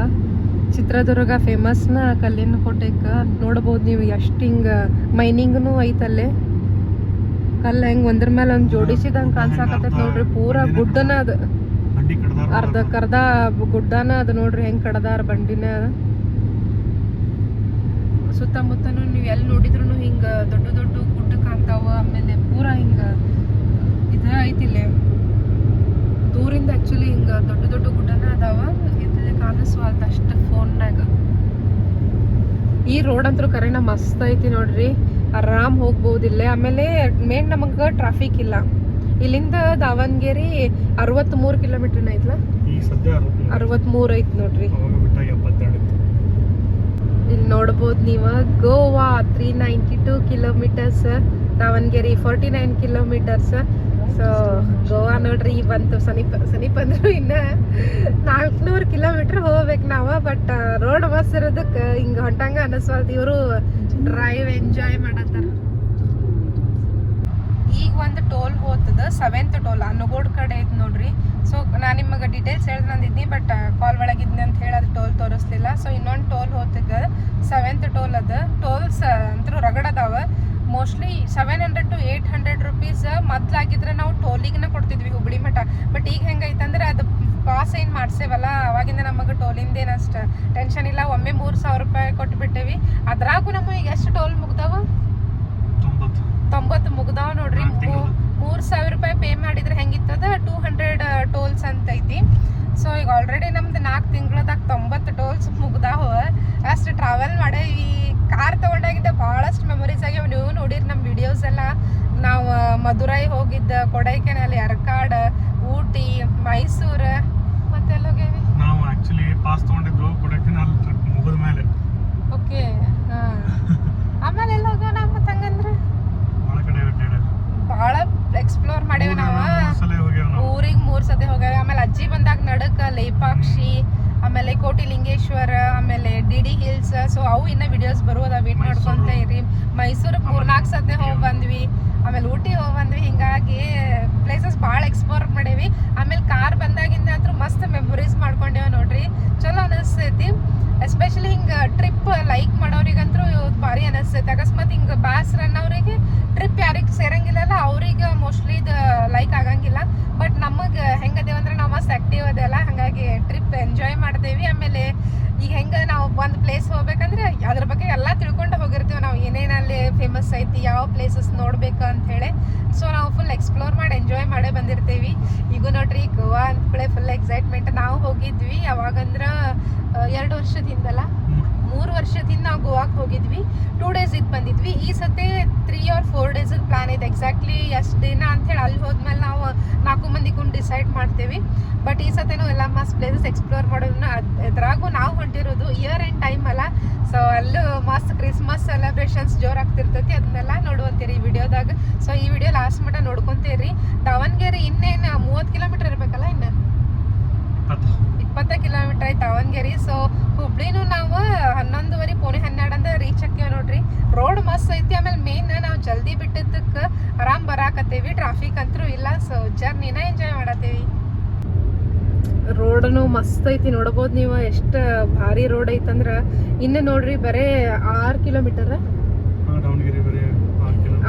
ಚಿತ್ರದುರ್ಗ ಫೇಮಸ್ನ ಕಲ್ಲಿನ ಕೋಟೆಗೆ ನೋಡ್ಬೋದು ನೀವು. ಎಷ್ಟು ಹಿಂಗೆ ಮೈನಿಂಗ್ನು ಐತಲ್ಲೇ. ಕಲ್ಲು ಹೆಂಗೆ ಒಂದ್ರ ಮೇಲೆ ಒಂದು ಜೋಡಿಸಿದಂಗೆ ಕಾಣಿಸಾಕತ್ತೈತೆ ನೋಡ್ರಿ. ಪೂರಾ ಗುಡ್ಡನ ಅದು. ಬಂಡಿ ಕಡ್ದಾರ ಅರ್ಧ ಗುಡ್ಡನ ಅದು ನೋಡ್ರಿ ಹೆಂಗ್ ಕಡದಾರ ಬಂಡಿನ. ಸುತ್ತಮುತ್ತನು ನೀವು ಎಲ್ಲಿ ನೋಡಿದ್ರು ಹಿಂಗ ದೊಡ್ಡ ದೊಡ್ಡ ಗುಡ್ಡ ಕಾಣ್ತಾವ. ಆಮೇಲೆ ಪೂರಾ ಹಿಂಗ ಇದ ಐತಿಲ್ಲ ದೂರಿಂದ ಆಕ್ಚುಲಿ ಹಿಂಗ ದೊಡ್ಡ ದೊಡ್ಡ ಗುಡ್ಡನ ಅದಾವ. ಇದು ಕಾಣಿಸ್ವಾಲ್ತ ಅಷ್ಟ ಫೋನ್ನಾಗ. ಈ ರೋಡ್ ಅಂತೂ ಕರೆನ ಮಸ್ತ್ ಐತಿ ನೋಡ್ರಿ, ಆರಾಮ್ ಹೋಗ್ಬೋದಿಲ್ಲ. ಆಮೇಲೆ ಮೇನ್ ನಮಗ ಟ್ರಾಫಿಕ್ ಇಲ್ಲ. ಇಲ್ಲಿಂದ ದಾವಣಗೆರೆ 63 ಕಿಲೋಮೀಟರ್ ಐತ್ಲ, ಈಗ ಸದ್ಯ 63 ಐತ್ ನೋಡ್ರಿ. ಬಿಟ್ಟ 72 ಇಲ್ಲಿ ನೋಡ್ಬೋದು ನೀವು Goa 392 kilometres, Davanagere 49 kilometres. So Goa ನೋಡ್ರಿ ಬಂತು ಸಮೀಪ ಅಂದ್ರು ಇನ್ನ 400 ಕಿಲೋಮೀಟರ್ ಹೋಗ್ಬೇಕು ನಾವು. ಬಟ್ ರೋಡ್ ಬಸ್ ಇರೋದಕ್ಕೆ ಹಿಂಗ ಹೊಂಟಂಗ ಅನಸ್ವಾಲ್ತಿ. ಇವರು ಡ್ರೈವ್ ಎಂಜಾಯ್ ಮಾಡತ್ತಾರ. ಈಗ ಒಂದು ಟೋಲ್ ಹೋಗ್ತದ, 7th ಟೋಲ್ ಅನ್ನಗೋಡ್ ಕಡೆ ಐತಿ ನೋಡ್ರಿ. ಸೊ ನಾನು ನಿಮಗೆ ಡೀಟೇಲ್ಸ್ ಹೇಳ್ದಂದಿದ್ನಿ, ಬಟ್ ಕಾಲ್ ಒಳಗಿದ್ನಿ ಅಂತ ಹೇಳಿ ಅದು ಟೋಲ್ ತೋರಿಸ್ಲಿಲ್ಲ. ಸೊ ಇನ್ನೊಂದು ಟೋಲ್ ಹೋಗ್ತಿದ್ದ 7th ಟೋಲ್ ಅದ. ಟೋಲ್ಸ್ ಅಂತೂ ರಗಡ್ ಅದಾವ. ಮೋಸ್ಟ್ಲಿ 700 to 800 ರೂಪೀಸ್ ಮೊದ್ಲಾಗಿದ್ರೆ ನಾವು ಟೋಲಿಗೆ ಕೊಡ್ತಿದ್ವಿ ಹುಬ್ಳಿ ಮಠ. ಬಟ್ ಈಗ ಹೆಂಗೈತಂದ್ರೆ ಅದು ಪಾಸ್ ಏನು ಮಾಡ್ಸೇವಲ್ಲ, ಅವಾಗಿಂದ ನಮಗೆ ಟೋಲಿಂದೇನು ಅಷ್ಟು ಟೆನ್ಷನ್ ಇಲ್ಲ. ಒಮ್ಮೆ 3000 ರೂಪಾಯಿ ಕೊಟ್ಬಿಟ್ಟೇವಿ. ಅದ್ರಾಗೂ ನಮಗೆ ಈಗ ಎಷ್ಟು ಟೋಲ್ ಮುಗ್ದಾವ? 90 ಮುಗ್ದಾವ ನೋಡ್ರಿ. 3000 ರೂಪಾಯಿ ಪೇ ಮಾಡಿದ್ರೆ ಹೆಂಗಿತ್ತದ 200 ಟೋಲ್ಸ್ ಅಂತ ಐತಿ. ಸೊ ಈಗ ಆಲ್ರೆಡಿ ನಮ್ದು 4 ತಿಂಗಳದಾಗ 90 ಟೋಲ್ಸ್ ಮುಗ್ದಾವ. ಅಷ್ಟು ಟ್ರಾವೆಲ್ ಮಾಡೇವಿ. ಕಾರ್ ತೊಗೊಂಡಾಗಿದ್ದ ಭಾಳಷ್ಟು ಮೆಮೊರೀಸ್ ಆಗ್ಯಾವ. ನೀವು ನೋಡಿರಿ ನಮ್ಮ ವಿಡಿಯೋಸ್ ಎಲ್ಲ. ನಾವು ಮಧುರೈ ಹೋಗಿದ್ದ, ಕೊಡೈಕೆನಾಲ್, ಯರ್ಕಾಡ್, ಊಟಿ, ಮೈಸೂರು, ಮತ್ತೆಲ್ಲ ಹೋಗೇವಿ. ನಾವು ಆಕ್ಚುಲಿ ಪಾಸ್ ತಗೊಂಡಿದ್ದು ಕೊಡೈಕೆನಾಲ್ ಟ್ರಿಪ್ ಮುಗಿದ ಮೇಲೆ. ಓಕೆ, ಹಾಂ. ಆಮೇಲೆ ಎಲ್ಲ ಹೋಗ್ಯಾವ ನಾವು ಮತ್ತೆ ಹಂಗಂದ್ರೆ ಭಾಳ ಎಕ್ಸ್ಪ್ಲೋರ್ ಮಾಡೇವಿ ನಾವು. ಊರಿಗೆ 3 ಸತಿ ಹೋಗ್ಯಾವ. ಆಮೇಲೆ ಅಜ್ಜಿ ಬಂದಾಗ ನಡಕ ಲೇಪಾಕ್ಷಿ, ಆಮೇಲೆ ಕೋಟಿ ಲಿಂಗೇಶ್ವರ, ಆಮೇಲೆ ಡಿ ಹಿಲ್ಸ್. ಸೊ ಅವು ಇನ್ನ ವಿಡಿಯೋಸ್ ಬರುವುದ, ವೇಟ್ ಮಾಡ್ಕೊಂತ ಇರಿ. ಮೈಸೂರಿಗೆ 3-4 ಸತಿ ಹೋಗಿ ಬಂದ್ವಿ. ಆಮೇಲೆ ಊಟಿ ಹೋಗಿ ಬಂದ್ವಿ. ಹಿಂಗಾಗಿ ಪ್ಲೇಸಸ್ ಭಾಳ ಎಕ್ಸ್ಪ್ಲೋರ್ ಮಾಡೇವಿ. ಆಮೇಲೆ ಕಾರ್ ಬಂದಾಗಿಂದ ಅಂತೂ ಮಸ್ತ್ ಮೆಮೊರೀಸ್ ಮಾಡ್ಕೊಂಡೇವ ನೋಡ್ರಿ. ಚಲೋ ಅನಿಸ್ತೈತಿ. ಎಸ್ಪೆಷಲಿ ಹಿಂಗೆ ಟ್ರಿಪ್ ಲೈಕ್ ಮಾಡೋರಿಗಂತೂ ಭಾರಿ ಅನಿಸ್ತೈತಿ. ಅಕಸ್ಮಾತ್ ಹಿಂಗೆ ಬ್ಯಾಸ್ರ ಅನ್ನೋರಿಗೆ ಟ್ರಿಪ್ ಯಾರಿಗೆ ಸೇರಂಗಿಲ್ಲಲ್ಲ ಅವ್ರಿಗೆ ಮೋಸ್ಟ್ಲಿ ಇದು ಲೈಕ್ ಆಗಂಗಿಲ್ಲ. ಬಟ್ ನಮಗೆ ಹೆಂಗದೇವಂದ್ರೆ ನಾವು ಮಸ್ತ್ ಆ್ಯಕ್ಟಿವ್ ಅದೆಲ್ಲ, ಹಾಗಾಗಿ ಟ್ರಿಪ್ ಎಂಜಾಯ್ ಮಾಡ್ತೇವಿ. ಆಮೇಲೆ ಈಗ ಹೆಂಗೆ ನಾವು ಒಂದು ಪ್ಲೇಸ್ ಹೋಗ್ಬೇಕಂದ್ರೆ ಅದ್ರ ಬಗ್ಗೆ ಎಲ್ಲ ತಿಳ್ಕೊಂಡು ಹೋಗಿರ್ತೀವಿ ನಾವು, ಏನೇನಲ್ಲಿ ಫೇಮಸ್ ಐತಿ, ಯಾವ ಪ್ಲೇಸಸ್ ನೋಡ್ಬೇಕು ಅಂತ ಹೇಳಿ. ಸೊ ನಾವು ಫುಲ್ ಎಕ್ಸ್ಪ್ಲೋರ್ ಮಾಡಿ ಎಂಜಾಯ್ ಮಾಡೇ ಬಂದಿರ್ತೀವಿ. ಈಗ ನೋಡ್ರಿ ಗೋವಾ ಅಂದ್ಕೂಳೆ ಫುಲ್ ಎಕ್ಸೈಟ್ಮೆಂಟ್. ನಾವು ಹೋಗಿದ್ವಿ ಯಾವಾಗಂದ್ರೆ 2 ವರ್ಷದಿಂದಲ್ಲ 3 ವರ್ಷದಿಂದ ನಾವು ಗೋವಾಕ್ಕೆ ಹೋಗಿದ್ವಿ. 2 ಡೇಸ್ ಇದ್ದು ಬಂದಿದ್ವಿ. ಈ ಸತಿ 3 or 4 ಡೇಸ್ ಪ್ಲಾನ್ ಇದೆ. ಎಕ್ಸಾಕ್ಟ್ಲಿ ಎಷ್ಟು ದಿನ ಅಂಥೇಳಿ ಅಲ್ಲಿ ಹೋದ್ಮೇಲೆ ನಾವು 4 ಮಂದಿ ಕುಂಡು ಡಿಸೈಡ್ ಮಾಡ್ತೇವೆ. ಬಟ್ ಈ ಸತಿನೂ ಎಲ್ಲ ಮಸ್ತ್ ಪ್ಲೇಸಸ್ ಎಕ್ಸ್ಪ್ಲೋರ್ ಮಾಡೋದನ್ನ ಎದ್ರಾಗೂ ನಾವು ಹೊಂಟಿರೋದು ಇಯರ್ ಎಂಡ್ ಟೈಮ್ ಅಲ್ಲ. ಸೊ ಅಲ್ಲೂ ಮಸ್ತ್ ಕ್ರಿಸ್ಮಸ್ ಸೆಲೆಬ್ರೇಷನ್ಸ್ ಜೋರಾಗ್ತಿರ್ತೈತಿ. ಅದನ್ನೆಲ್ಲ ನೋಡುವಂತೀರಿ ಈ ವಿಡಿಯೋದಾಗ. ಸೊ ಈ ವಿಡಿಯೋ ಲಾಸ್ಟ್ ಮಟ್ಟ ನೋಡ್ಕೊಂತೀರಿ. ದಾವಣಗೆರೆ ಇನ್ನೇನು 30 ಕಿಲೋಮೀಟರ್ ಇರಬೇಕಲ್ಲ, ಇನ್ನು 20 ಕಿಲೋಮೀಟರ್ ಐತೆ ದಾವಣಗೆರೆ. ಸೊ ಹುಬ್ಳಿನೂ ನಾವು 11:30 ಪೌಣೆ 12 ಅಂತ ರೀಚ್ ಆಕ್ಕೇವ್ ನೋಡ್ರಿ. ರೋಡ್ ಮಸ್ತ್ ಐತಿ. ಆಮೇಲೆ ಮೇನ್ ನಾವು ಜಲ್ದಿ ಬಿಟ್ಟಿದ್ದಕ್ಕೆ ಆರಾಮ್ ಬರಾಕತ್ತೇವಿ, ಟ್ರಾಫಿಕ್ ಅಂತೂ ಇಲ್ಲ. So ಜರ್ನಿನ enjoy ಮಾಡತ್ತೇವಿ. ರೋಡನು ಮಸ್ತ್ ಐತಿ, ನೋಡ್ಬೋದು ನೀವು ಎಷ್ಟು ಭಾರಿ ರೋಡ್ ಐತಂದ್ರ. ಇನ್ನು ನೋಡ್ರಿ ಬರೇ 6 ಕಿಲೋಮೀಟರ್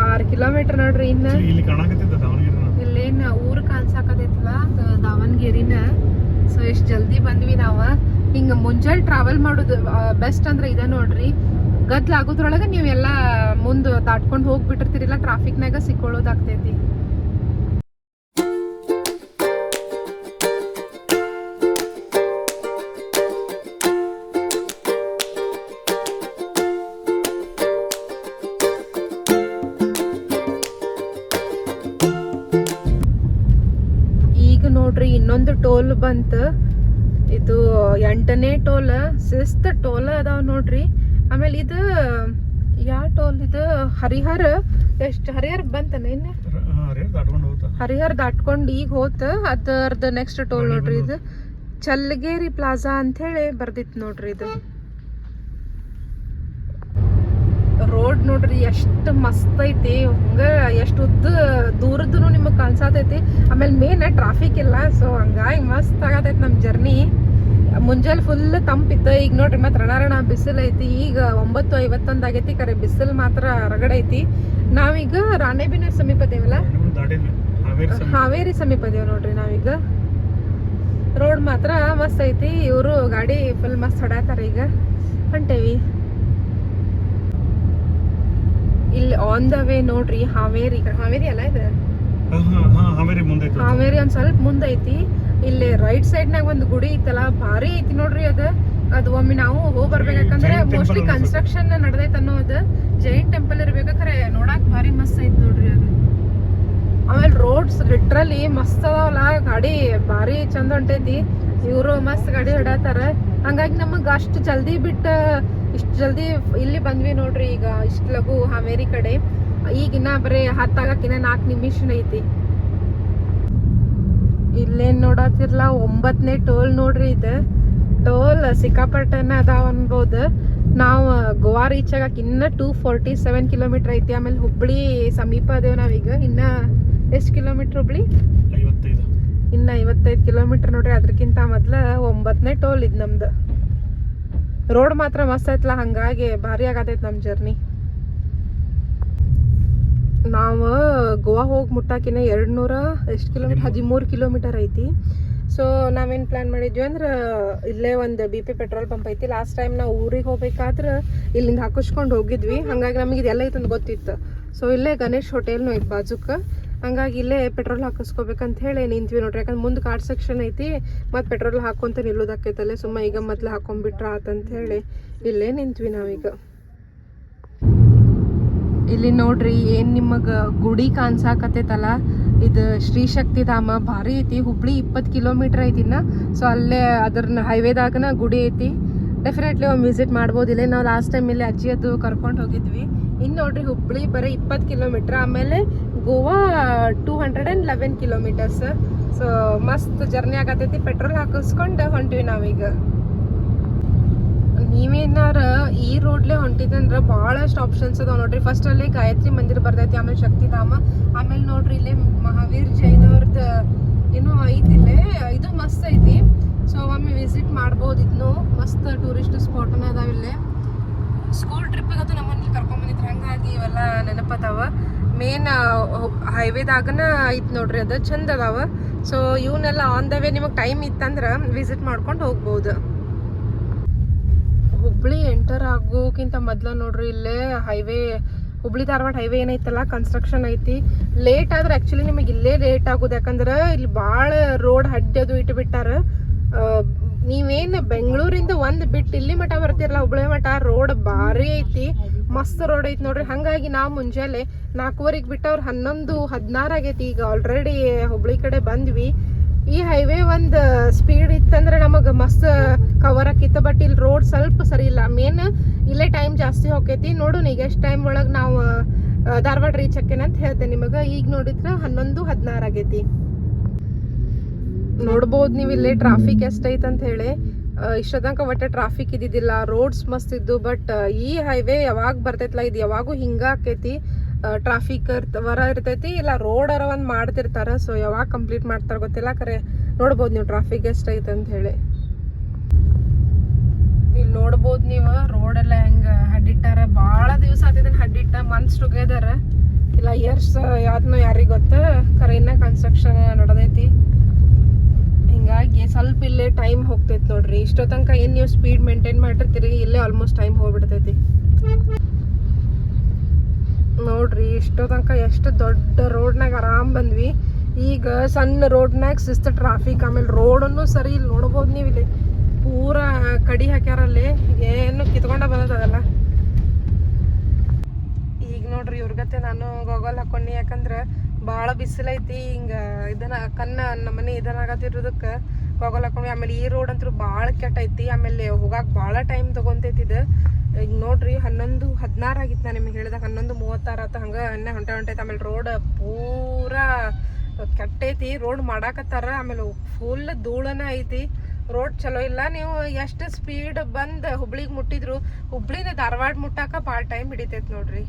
6 ಕಿಲೋಮೀಟರ್ ನೋಡ್ರಿ. ಇನ್ನು ಇಲ್ಲೇನ್ ಊರು ಕಾಣ್ಸಾಕತೈತಲ್ಲ ದಾವಣಗೆರಿನ. ಸೊ ಎಷ್ಟು ಜಲ್ದಿ ಬಂದ್ವಿ ನಾವು. ಹಿಂಗೆ ಮುಂಜಾನೆ ಟ್ರಾವೆಲ್ ಮಾಡೋದು ಬೆಸ್ಟ್ ಅಂದ್ರೆ ಇದೆ ನೋಡ್ರಿ. ಗದ್ಲಾಗೋದ್ರೊಳಗೆ ನೀವೆಲ್ಲ ಮುಂದೆ ದಾಟ್ಕೊಂಡು ಹೋಗ್ಬಿಟ್ಟಿರ್ತೀರಿಲ್ಲ, ಟ್ರಾಫಿಕ್ನಾಗ ಸಿಕ್ಕೊಳ್ಳೋದಾಗ್ತೈತಿ. ಈಗ ನೋಡ್ರಿ ಇನ್ನೊಂದು ಟೋಲ್ ಬಂತು. ಇದು 8ನೇ ಟೋಲ್, 6th ಟೋಲ್ ಅದಾವ ನೋಡ್ರಿ. ಆಮೇಲೆ ಇದು ಯಾವ ಟೋಲ್ ಇದು? ಹರಿಹರ. ಎಷ್ಟು ಹರಿಹರ ಬಂತನ? ಇನ್ನು ಹರಿಹರ ದಾಟ್ಕೊಂಡು ಈಗ ಹೋತ ಅದರದ್ದು ನೆಕ್ಸ್ಟ್ ಟೋಲ್ ನೋಡ್ರಿ. ಇದು ಚಲ್ಲಗೇರಿ ಪ್ಲಾಜಾ ಅಂತ ಹೇಳಿ ಬರ್ದಿತ್ತು ನೋಡ್ರಿ. ಇದು ರೋಡ್ ನೋಡ್ರಿ ಎಷ್ಟು ಮಸ್ತ್ ಐತಿ. ಹಂಗ ಎಷ್ಟು ಉದ್ದ ದೂರದ್ದು ನಿಮಗೆ ಕಾಣಿಸತೈತಿ. ಆಮೇಲೆ ಮೇನ್ ಟ್ರಾಫಿಕ್ ಇಲ್ಲ. ಸೊ ಹಂಗಾಗಿ ಮಸ್ತ್ ಆಗತೈತಿ ನಮ್ಮ ಜರ್ನಿ. ಮುಂಜಾನೆ ಫುಲ್ ತಂಪಿತ್ತು. ಈಗ ನೋಡ್ರಿ ಮತ್ತೆ ರಣ ಬಿಸಿಲು ಐತಿ. ಈಗ 9:51 ಆಗೈತಿ. ಕರೆ ಬಿಸಿಲು ಮಾತ್ರ ರಗಡೈತಿ. ನಾವೀಗ ರಾಣೆಬೆನ್ನೂರು ಸಮೀಪ ಅದೇವಲ್ಲ, ಹಾವೇರಿ ಸಮೀಪ ಅದೇವ್ ನೋಡ್ರಿ ನಾವೀಗ. ರೋಡ್ ಮಾತ್ರ ಮಸ್ತ್ ಐತಿ. ಇವರು ಗಾಡಿ ಫುಲ್ ಮಸ್ತ್ ಹೊಡ್ಯಾತಾರ. ಈಗ ಹೊಂಟೇವಿ. ಇಲ್ಲಿ ಆನ್ ದ ವೇ ನೋಡ್ರಿ ಹಾವೇರಿ. ಹಾವೇರಿ ಅಲ್ಲ ಇದು? ಹಾವೇರಿ ಮುಂದೆ ಹಾವೇರಿ ಒಂದ್ ಸ್ವಲ್ಪ ಮುಂದೈತಿ. ಇಲ್ಲಿ ರೈಟ್ ಸೈಡ್ ನಾಗ ಒಂದು ಗುಡಿ ಐತಲ್ಲ, ಭಾರಿ ಐತಿ ನೋಡ್ರಿ ಅದು ಒಮ್ಮೆ ನಾವು ಹೋಗಿ ಬರ್ಬೇಕಂದ್ರೆ ಮೋಸ್ಟ್ಲಿ ಕನ್ಸ್ಟ್ರಕ್ಷನ್ ನಡೆದೈತೆ ಅನ್ನೋದು. ಜೈನ್ ಟೆಂಪಲ್ ಇರ್ಬೇಕಾದ್ರೆ ನೋಡಾಕ್ ಭಾರಿ ಮಸ್ತ್ ಐತಿ ನೋಡ್ರಿ ಅದು. ಆಮೇಲೆ ರೋಡ್ಸ್ ಲಿಟ್ರಲಿ ಮಸ್ತ್ ಅದಾವಲ್ಲ, ಗಾಡಿ ಭಾರಿ ಚಂದ ಹೊಂಟೈತಿ. ಇವರು ಮಸ್ತ್ ಗಾಡಿ ಹೊಡಾತಾರ. ಹಂಗಾಗಿ ನಮಗ್ ಅಷ್ಟು ಜಲ್ದಿ ಬಿಟ್ಟು ಇಷ್ಟು ಜಲ್ದಿ ಇಲ್ಲಿ ಬಂದ್ವಿ ನೋಡ್ರಿ. ಈಗ ಇಷ್ಟು ಲಘು ಹಾವೇರಿ ಕಡೆ. ಈಗಿನ್ನ ಬರೀ ಹತ್ತಾಗಕ್ಕಿನ್ನ 4 ನಿಮಿಷ ಐತಿ. ಇಲ್ಲೇನ್ ನೋಡತ್ತಿರ್ಲ 9ನೇ ಟೋಲ್ ನೋಡ್ರಿ. ಇದು ಟೋಲ್ ಸಿಕ್ಕಾಪಟ್ಟನ ಅದಾವ ಅನ್ಬೋದು. ನಾವು ಗೋವಾ ರೀಚ್ ಆಗಕ್ಕೆ ಇನ್ನ 247 ಕಿಲೋಮೀಟರ್ ಐತಿ. ಆಮೇಲೆ ಹುಬ್ಳಿ ಸಮೀಪ ಅದೇವ್ ನಾವೀಗ. ಇನ್ನ ಎಷ್ಟು ಕಿಲೋಮೀಟರ್ ಹುಬ್ಳಿ? 55. ಇನ್ನ 55 ಕಿಲೋಮೀಟರ್ ನೋಡ್ರಿ. ಅದಕ್ಕಿಂತ ಮೊದ್ಲ 9ನೇ ಟೋಲ್ ಇದು ನಮ್ದು. ರೋಡ್ ಮಾತ್ರ ಮಸ್ತ್ ಐತ್ಲ, ಹಂಗಾಗಿ ಭಾರಿ ಆಗತೈತಿ ನಮ್ ಜರ್ನಿ. ನಾವು ಗೋವಾ ಹೋಗಿ ಮುಟ್ಟಾಕಿನ 200 ಎಷ್ಟು ಕಿಲೋಮೀಟರ್? 13 ಕಿಲೋಮೀಟರ್ ಐತಿ. ಸೊ ನಾವೇನು ಪ್ಲ್ಯಾನ್ ಮಾಡಿದ್ವಿ ಅಂದ್ರೆ ಇಲ್ಲೇ ಒಂದು BP ಪೆಟ್ರೋಲ್ ಪಂಪ್ ಐತಿ. ಲಾಸ್ಟ್ ಟೈಮ್ ನಾವು ಊರಿಗೆ ಹೋಗ್ಬೇಕಾದ್ರೆ ಇಲ್ಲಿಂದ ಹಾಕಿಸ್ಕೊಂಡು ಹೋಗಿದ್ವಿ. ಹಂಗಾಗಿ ನಮಗೆ ಇದೆಲ್ಲ ಐತಂದು ಗೊತ್ತಿತ್ತು. ಸೊ ಇಲ್ಲೇ ಗಣೇಶ್ ಹೋಟೆಲ್ನು ಐತಿ ಬಾಜುಕ್ಕೆ. ಹಂಗಾಗಿ ಇಲ್ಲೇ ಪೆಟ್ರೋಲ್ ಹಾಕಿಸ್ಕೋಬೇಕಂತ ಹೇಳಿ ನಿಂತ್ವಿ ನೋಡ್ರಿ. ಯಾಕಂದ್ರೆ ಮುಂದೆ ಕಾರ್ ಸೆಕ್ಷನ್ ಐತಿ, ಮತ್ತು ಪೆಟ್ರೋಲ್ ಹಾಕೊಂತ ನಿಲ್ಲೋದಾಕೈತಲ್ಲೇ. ಸುಮ್ಮ ಈಗ ಮೊದ್ಲು ಹಾಕೊಂಡ್ಬಿಟ್ರ ಆತಂತ ಹೇಳಿ ಇಲ್ಲೇ ನಿಂತ್ವಿ ನಾವೀಗ. ಇಲ್ಲಿ ನೋಡ್ರಿ ಏನ್ ನಿಮಗ ಗುಡಿ ಕಾಣ್ಸಾಕತ್ತೈತಲ್ಲ, ಇದು ಶ್ರೀ ಶಕ್ತಿ ಧಾಮ. ಭಾರಿ ಐತಿ. ಹುಬ್ಳಿ 20 ಕಿಲೋಮೀಟರ್ ಐತಿನ. ಸೊ ಅಲ್ಲೇ ಅದ್ರ ಹೈವೇದಾಗನ ಗುಡಿ ಐತಿ. ಡೆಫಿನೆಟ್ಲಿ ಒಂದು ವಿಸಿಟ್ ಮಾಡ್ಬೋದು. ಇಲ್ಲೇ ನಾವು ಲಾಸ್ಟ್ ಟೈಮ್ ಇಲ್ಲಿ ಅಜ್ಜಿ ಅದು ಕರ್ಕೊಂಡು ಹೋಗಿದ್ವಿ. ಇನ್ನು ನೋಡ್ರಿ ಹುಬ್ಳಿ ಬರೀ 20 ಕಿಲೋಮೀಟರ್. ಆಮೇಲೆ ಗೋವಾ 211 ಕಿಲೋಮೀಟರ್ಸ್. ಸೊ ಮಸ್ತ್ ಜರ್ನಿ ಆಗತೈತಿ. ಪೆಟ್ರೋಲ್ ಹಾಕಿಸ್ಕೊಂಡು ಹೊಂಟಿವಿ ನಾವೀಗ. ನೀವೇನಾರ ಈ ರೋಡ್ಲೆ ಹೊಂಟಿದಂದ್ರೆ ಭಾಳಷ್ಟು ಆಪ್ಷನ್ಸ್ ಅದಾವ ನೋಡ್ರಿ. ಫಸ್ಟ್ ಅಲ್ಲಿ ಗಾಯತ್ರಿ ಮಂದಿರ ಬರ್ತೈತಿ, ಆಮೇಲೆ ಶಕ್ತಿಧಾಮ, ಆಮೇಲೆ ನೋಡ್ರಿ ಇಲ್ಲೇ ಮಹಾವೀರ್ ಜೈನ್ ಅವ್ರದ್ದು ಏನೋ ಐತಿ ಇಲ್ಲೇ. ಇದು ಮಸ್ತ್ ಐತಿ. ಸೊ ಒಮ್ಮೆ ವಿಸಿಟ್ ಮಾಡ್ಬೋದು. ಇದನ್ನು ಮಸ್ತ್ ಟೂರಿಸ್ಟ್ ಸ್ಪಾಟ್ನ ಅದಾವ ಇಲ್ಲೇ. ಸ್ಕೂಲ್ ಟ್ರಿಪ್ಪಿಗಂತೂ ನಮ್ಮಲ್ಲಿ ಕರ್ಕೊಂಬಂದಿದ್ರು, ಹಂಗಾಗಿ ಇವೆಲ್ಲ ನೆನಪದಾವ. ಮೇನ್ ಹೈವೇದಾಗನ ಐತಿ ನೋಡ್ರಿ, ಅದು ಚಂದ ಅದಾವ. ಸೊ ಇವನ್ನೆಲ್ಲ ಆನ್ ದ ವೇ ನಿಮಗೆ ಟೈಮ್ ಇತ್ತಂದ್ರೆ ವಿಸಿಟ್ ಮಾಡ್ಕೊಂಡು ಹೋಗ್ಬೋದು. ಹುಬ್ಳಿ ಎಂಟರ್ ಆಗೋಕ್ಕಿಂತ ಮೊದ್ಲ ನೋಡ್ರಿ ಇಲ್ಲೇ ಹೈವೇ, ಹುಬ್ಳಿ ಧಾರವಾಡ ಹೈವೇ ಏನೈತಲ್ಲ ಕನ್ಸ್ಟ್ರಕ್ಷನ್ ಐತಿ. ಲೇಟ್ ಆದ್ರೆ ಆ್ಯಕ್ಚುಲಿ ನಿಮಗೆ ಇಲ್ಲೇ ಲೇಟ್ ಆಗೋದು. ಯಾಕಂದ್ರೆ ಇಲ್ಲಿ ಭಾಳ ರೋಡ್ ಹಡ್ಡಿ ಅದು ಇಟ್ಬಿಟ್ಟಾರ. ನೀವೇನು ಬೆಂಗಳೂರಿಂದ ಒಂದು ಬಿಟ್ಟು ಇಲ್ಲಿ ಮಠ ಬರ್ತಿರಲ್ಲ, ಹುಬ್ಳಿ ಮಠ ರೋಡ್ ಭಾರಿ ಐತಿ. ಮಸ್ತ್ ರೋಡ್ ಐತಿ ನೋಡ್ರಿ. ಹಂಗಾಗಿ ನಾವು ಮುಂಜಾನೆ 4:15 ಬಿಟ್ಟು ಅವ್ರು 11:16 ಆಗೈತಿ. ಈಗ ಆಲ್ರೆಡಿ ಹುಬ್ಳಿ ಕಡೆ ಬಂದ್ವಿ. ಈ ಹೈವೇ ಒಂದು ಸ್ಪೀಡ್ ಇತ್ತಂದ್ರೆ ನಮಗೆ ಮಸ್ತ್ ಕವರ್ ಆಕಿತ್ತು. ಬಟ್ ಇಲ್ಲಿ ರೋಡ್ ಸ್ವಲ್ಪ ಸರಿ ಇಲ್ಲ. ಮೇನ್ ಇಲ್ಲೇ ಟೈಮ್ ಜಾಸ್ತಿ ಹೋಗೈತಿ. ನೋಡು ಈಗ ಎಷ್ಟು ಟೈಮ್ ಒಳಗೆ ನಾವು ಧಾರವಾಡ ರೀಚ್ ಆಕೇನ ಅಂತ ಹೇಳ್ತೇನೆ ನಿಮಗೆ. ಈಗ ನೋಡಿದ್ರೆ 11:16 ಆಗೈತಿ. ನೋಡ್ಬೋದು ನೀವು ಇಲ್ಲೇ ಟ್ರಾಫಿಕ್ ಎಷ್ಟೈತೆ ಅಂತ ಹೇಳಿ. ಇಷ್ಟ ತನಕ ಒಟ್ಟೆ ಟ್ರಾಫಿಕ್ ಇದ್ದಿದ್ದಿಲ್ಲ, ರೋಡ್ಸ್ ಮಸ್ತ್ ಇದ್ದು. ಬಟ್ ಈ ಹೈವೇ ಯಾವಾಗ ಬರ್ತೈತಲ್ಲ, ಇದು ಯಾವಾಗೂ ಹಿಂಗ ಆಕೈತಿ. ಟ್ರಾಫಿಕ್ ಇರ್ತೈತಿ, ಇಲ್ಲ ರೋಡರ ಒಂದು ಮಾಡ್ತಿರ್ತಾರ. ಸೊ ಯಾವಾಗ ಕಂಪ್ಲೀಟ್ ಮಾಡ್ತಾರ ಗೊತ್ತಿಲ್ಲ. ಕರೆ ನೋಡ್ಬೋದು ನೀವು ಟ್ರಾಫಿಕ್ ಎಷ್ಟೈತೆ ಅಂತ ಹೇಳಿ. ಇಲ್ಲಿ ನೋಡ್ಬೋದು ನೀವು ರೋಡೆಲ್ಲ ಹೆಂಗೆ ಹಡ್ಡಿಟ್ಟಾರ. ಭಾಳ ದಿವಸ ಆಗ್ತೈತೆ ಹಡ್ಡಿಟ್ಟ, ಮಂತ್ಸ್ ಟುಗೆದರ್ ಇಲ್ಲ ಇಯರ್ಸ್ ಯಾವ್ದನ್ನೋ ಯಾರಿಗೆ ಗೊತ್ತ. ಕರೆ ಇನ್ನ ಕನ್ಸ್ಟ್ರಕ್ಷನ್ ನಡೆದೈತಿ. ಹಿಂಗಾಗಿ ಸ್ವಲ್ಪ ಇಲ್ಲೇ ಟೈಮ್ ಹೋಗ್ತೈತಿ ನೋಡ್ರಿ. ಇಷ್ಟೋ ತನಕ ಏನು ನೀವು ಸ್ಪೀಡ್ ಮೇಂಟೈನ್ ಮಾಡಿರ್ತೀರಿ, ಇಲ್ಲೇ ಆಲ್ಮೋಸ್ಟ್ ಟೈಮ್ ಹೋಗ್ಬಿಡ್ತೈತಿ ನೋಡ್ರಿ. ಇಷ್ಟೋ ತನಕ ಎಷ್ಟು ದೊಡ್ಡ ರೋಡ್ನಾಗ ಆರಾಮ್ ಬಂದ್ವಿ. ಈಗ ಸಣ್ಣ ರೋಡ್ನಾಗ ಶಿಸ್ತು ಟ್ರಾಫಿಕ್. ಆಮೇಲೆ ರೋಡನ್ನು ಸರಿ ಇಲ್ಲಿ ನೋಡ್ಬೋದು ನೀವು. ಇಲ್ಲಿ ಪೂರಾ ಕಡಿ ಹಾಕ್ಯಾರಲ್ಲಿ, ಏನು ಕಿತ್ಕೊಂಡ ಬಂದದಲ್ಲ. ಈಗ ನೋಡ್ರಿ ಇವ್ರಗತ್ತೆ ನಾನು ಗೋಗಲ್ ಹಾಕೊಂಡಿ. ಯಾಕಂದ್ರೆ ಭಾಳ ಬಿಸಿಲೈತಿ. ಹಿಂಗೆ ಇದನ್ನ ನಮ್ಮನೆ ಇದನ್ನಾಗತ್ತಿರೋದಕ್ಕೆ ಗೋಗಲ್ ಹಾಕೊಂಡ್ವಿ. ಆಮೇಲೆ ಈ ರೋಡ್ ಅಂತೂ ಭಾಳ ಕೆಟ್ಟೈತಿ. ಆಮೇಲೆ ಹೋಗಾಕ ಭಾಳ ಟೈಮ್ ತೊಗೊತೈತಿ ಇದು. ಈಗ ನೋಡ್ರಿ 11:16 ಆಗಿತ್ತು. ನಾನು ನಿಮಗೆ ಹೇಳಿದಾಗ 11:36 ಆತ. ಹಂಗೆ ಹೊಂಟೈತೆ. ಆಮೇಲೆ ರೋಡ್ ಪೂರಾ ಕೆಟ್ಟೈತಿ. ರೋಡ್ ಮಾಡಾಕತ್ತಾರ. ಆಮೇಲೆ ಫುಲ್ ಧೂಳನ ಐತಿ. ರೋಡ್ ಚಲೋ ಇಲ್ಲ. ನೀವು ಎಷ್ಟು ಸ್ಪೀಡ್ ಬಂದು ಹುಬ್ಳಿಗೆ ಮುಟ್ಟಿದ್ರು, ಹುಬ್ಳಿನ ಧಾರವಾಡ ಮುಟ್ಟಾಕ ಭಾಳ ಟೈಮ್ ಹಿಡಿತೈತಿ ನೋಡ್ರಿ.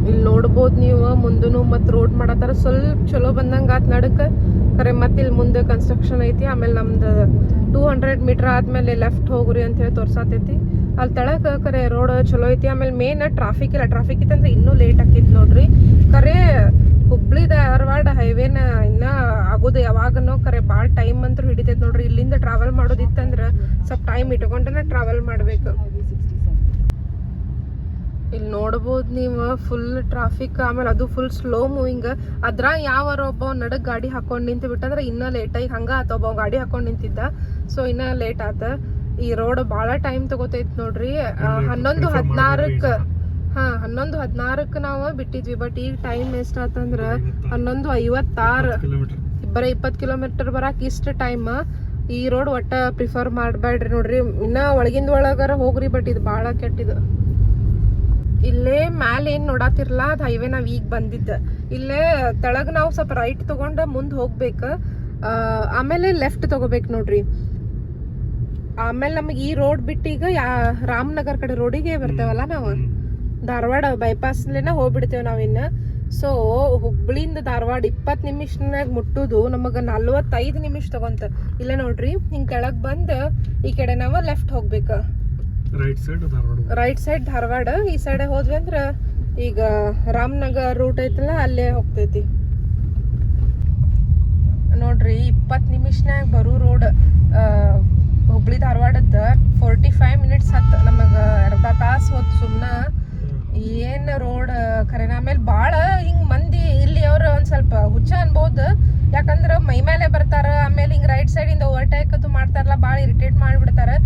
ಇಲ್ಲಿ ನೋಡ್ಬೋದು ನೋಡ್ಬೋದು ನೀವು ಮುಂದೂ ಮತ್ತು ರೋಡ್ ಮಾಡತ್ತಾರ ಸ್ವಲ್ಪ ಚಲೋ ಬಂದಂಗೆ ಆತ್ ನಡಕ್ಕೆ ಕರೆ ಮತ್ತೆ ಇಲ್ಲಿ ಮುಂದೆ ಕನ್ಸ್ಟ್ರಕ್ಷನ್ ಐತಿ. ಆಮೇಲೆ ನಮ್ದು 200 ಮೀಟರ್ ಆದ್ಮೇಲೆ ಲೆಫ್ಟ್ ಹೋಗ್ರಿ ಅಂತ ಹೇಳಿ ತೋರ್ಸಾತೈತಿ. ಅಲ್ಲಿ ತೆಳಗೆ ಕರೆ ರೋಡ್ ಚಲೋ ಐತಿ. ಆಮೇಲೆ ಮೇನ್ ಟ್ರಾಫಿಕ್ ಇಲ್ಲ, ಟ್ರಾಫಿಕ್ ಇತ್ತಂದ್ರೆ ಇನ್ನೂ ಲೇಟ್ ಆಕೈತಿ ನೋಡ್ರಿ. ಕರೆ ಹುಬ್ಳಿ ಧಾರವಾಡ ಹೈವೇನ ಇನ್ನ ಆಗೋದು ಯಾವಾಗನೋ ಕರೆ ಭಾಳ ಟೈಮ್ ಅಂತೂ ಹಿಡಿತೈತಿ ನೋಡ್ರಿ. ಇಲ್ಲಿಂದ ಟ್ರಾವೆಲ್ ಮಾಡೋದಿತ್ತಂದ್ರೆ ಸ್ವಲ್ಪ ಟೈಮ್ ಇಟ್ಕೊಂಡೇ ಟ್ರಾವೆಲ್ ಮಾಡ್ಬೇಕು. ಇಲ್ಲಿ ನೋಡ್ಬೋದು ನೀವು ಫುಲ್ ಟ್ರಾಫಿಕ್. ಆಮೇಲೆ ಅದು ಫುಲ್ ಸ್ಲೋ ಮೂವಿಂಗ್. ಅದ್ರ ಯಾವಾರ ಒಬ್ಬ ನಡಕ್ ಗಾಡಿ ಹಾಕೊಂಡು ನಿಂತು ಬಿಟ್ಟಂದ್ರೆ ಇನ್ನೂ ಲೇಟಾಗಿ ಹಂಗೆ ಆತ. ಒಬ್ಬ ಗಾಡಿ ಹಾಕೊಂಡು ನಿಂತಿದ್ದ, ಸೊ ಇನ್ನೂ ಲೇಟ್ ಆತ. ಈ ರೋಡ್ ಭಾಳ ಟೈಮ್ ತಗೋತೈತಿ ನೋಡ್ರಿ. 11:16 11:16 ನಾವು ಬಿಟ್ಟಿದ್ವಿ. ಬಟ್ ಈಗ ಟೈಮ್ ಎಷ್ಟು ಆತಂದ್ರೆ 11:56. ಬರೀ 20 ಕಿಲೋಮೀಟರ್ ಬರಕ್ಕೆ ಇಷ್ಟು ಟೈಮ್. ಈ ರೋಡ್ ಒಟ್ಟ ಪ್ರಿಫರ್ ಮಾಡಬೇಡ್ರಿ ನೋಡ್ರಿ. ಇನ್ನ ಒಳಗಿಂದ ಒಳಗಾರ ಹೋಗ್ರಿ, ಬಟ್ ಇದು ಭಾಳ ಕೆಟ್ಟಿದ್ದು. ಇಲ್ಲೇ ಮ್ಯಾಲೆ ಏನು ನೋಡಾತಿರ್ಲ ಅದು ಹೈವೇ ನಾವು ಈಗ ಬಂದಿದ್ದು. ಇಲ್ಲೇ ತೆಳಗೆ ನಾವು ಸ್ವಲ್ಪ ರೈಟ್ ತೊಗೊಂಡು ಮುಂದೆ ಹೋಗ್ಬೇಕು. ಆಮೇಲೆ ಲೆಫ್ಟ್ ತೊಗೋಬೇಕು ನೋಡ್ರಿ. ಆಮೇಲೆ ನಮಗೆ ಈ ರೋಡ್ ಬಿಟ್ಟು ಈಗ ರಾಮನಗರ ಕಡೆ ರೋಡಿಗೆ ಬರ್ತೇವಲ್ಲ ನಾವು. ಧಾರವಾಡ ಬೈಪಾಸ್ಲೇನ ಹೋಗ್ಬಿಡ್ತೇವೆ ನಾವಿನ್ನು. ಸೊ ಹುಬ್ಳಿಯಿಂದ ಧಾರವಾಡ 20 ನಿಮಿಷನಾಗ ಮುಟ್ಟುದು ನಮಗೆ 45 ನಿಮಿಷ ತಗೊಂತ. ಇಲ್ಲೇ ನೋಡ್ರಿ ಹಿಂಗೆ ಕೆಳಗೆ ಬಂದು ಈ ಕಡೆ ನಾವು ಲೆಫ್ಟ್ ಹೋಗ್ಬೇಕು. Right side Dharwad. ಈ ಸೈಡ್ ಹೋದ್ವಿ ಅಂದ್ರ ಈಗ ರಾಮನಗರ್ ರೂಟ್ ಐತಲ್ಲ ಅಲ್ಲೇ ಹೋಗ್ತೈತಿ ನೋಡ್ರಿ. 20 ನಿಮಿಷನಾಗ ಬರೋ ರೋಡ್ ಹುಬ್ಳಿ ಧಾರವಾಡದ 45 ಮಿನಿಟ್ಸ್ ಹತ್ತು. ನಮಗೆ ಅರ್ಧ ತಾಸು ಹೊತ್ತು ಸುಮ್ಮನೆ ಏನು ರೋಡ್ ಖರೇನ. ಆಮೇಲೆ ಭಾಳ ಹಿಂಗೆ ಮಂದಿ ಇಲ್ಲಿ ಅವ್ರು ಒಂದು ಸ್ವಲ್ಪ ಹುಚ್ಚ ಅನ್ಬೋದು. ಯಾಕಂದ್ರೆ ಮೈ ಮೇಲೆ ಬರ್ತಾರ. ಆಮೇಲೆ ಹಿಂಗೆ ರೈಟ್ ಸೈಡಿಂದ ಓವರ್ಟೇಕ್ ಅದು ಮಾಡ್ತಾರಲ್ಲ, ಭಾಳ ಇರಿಟೇಟ್ ಮಾಡಿಬಿಡ್ತಾರೆ.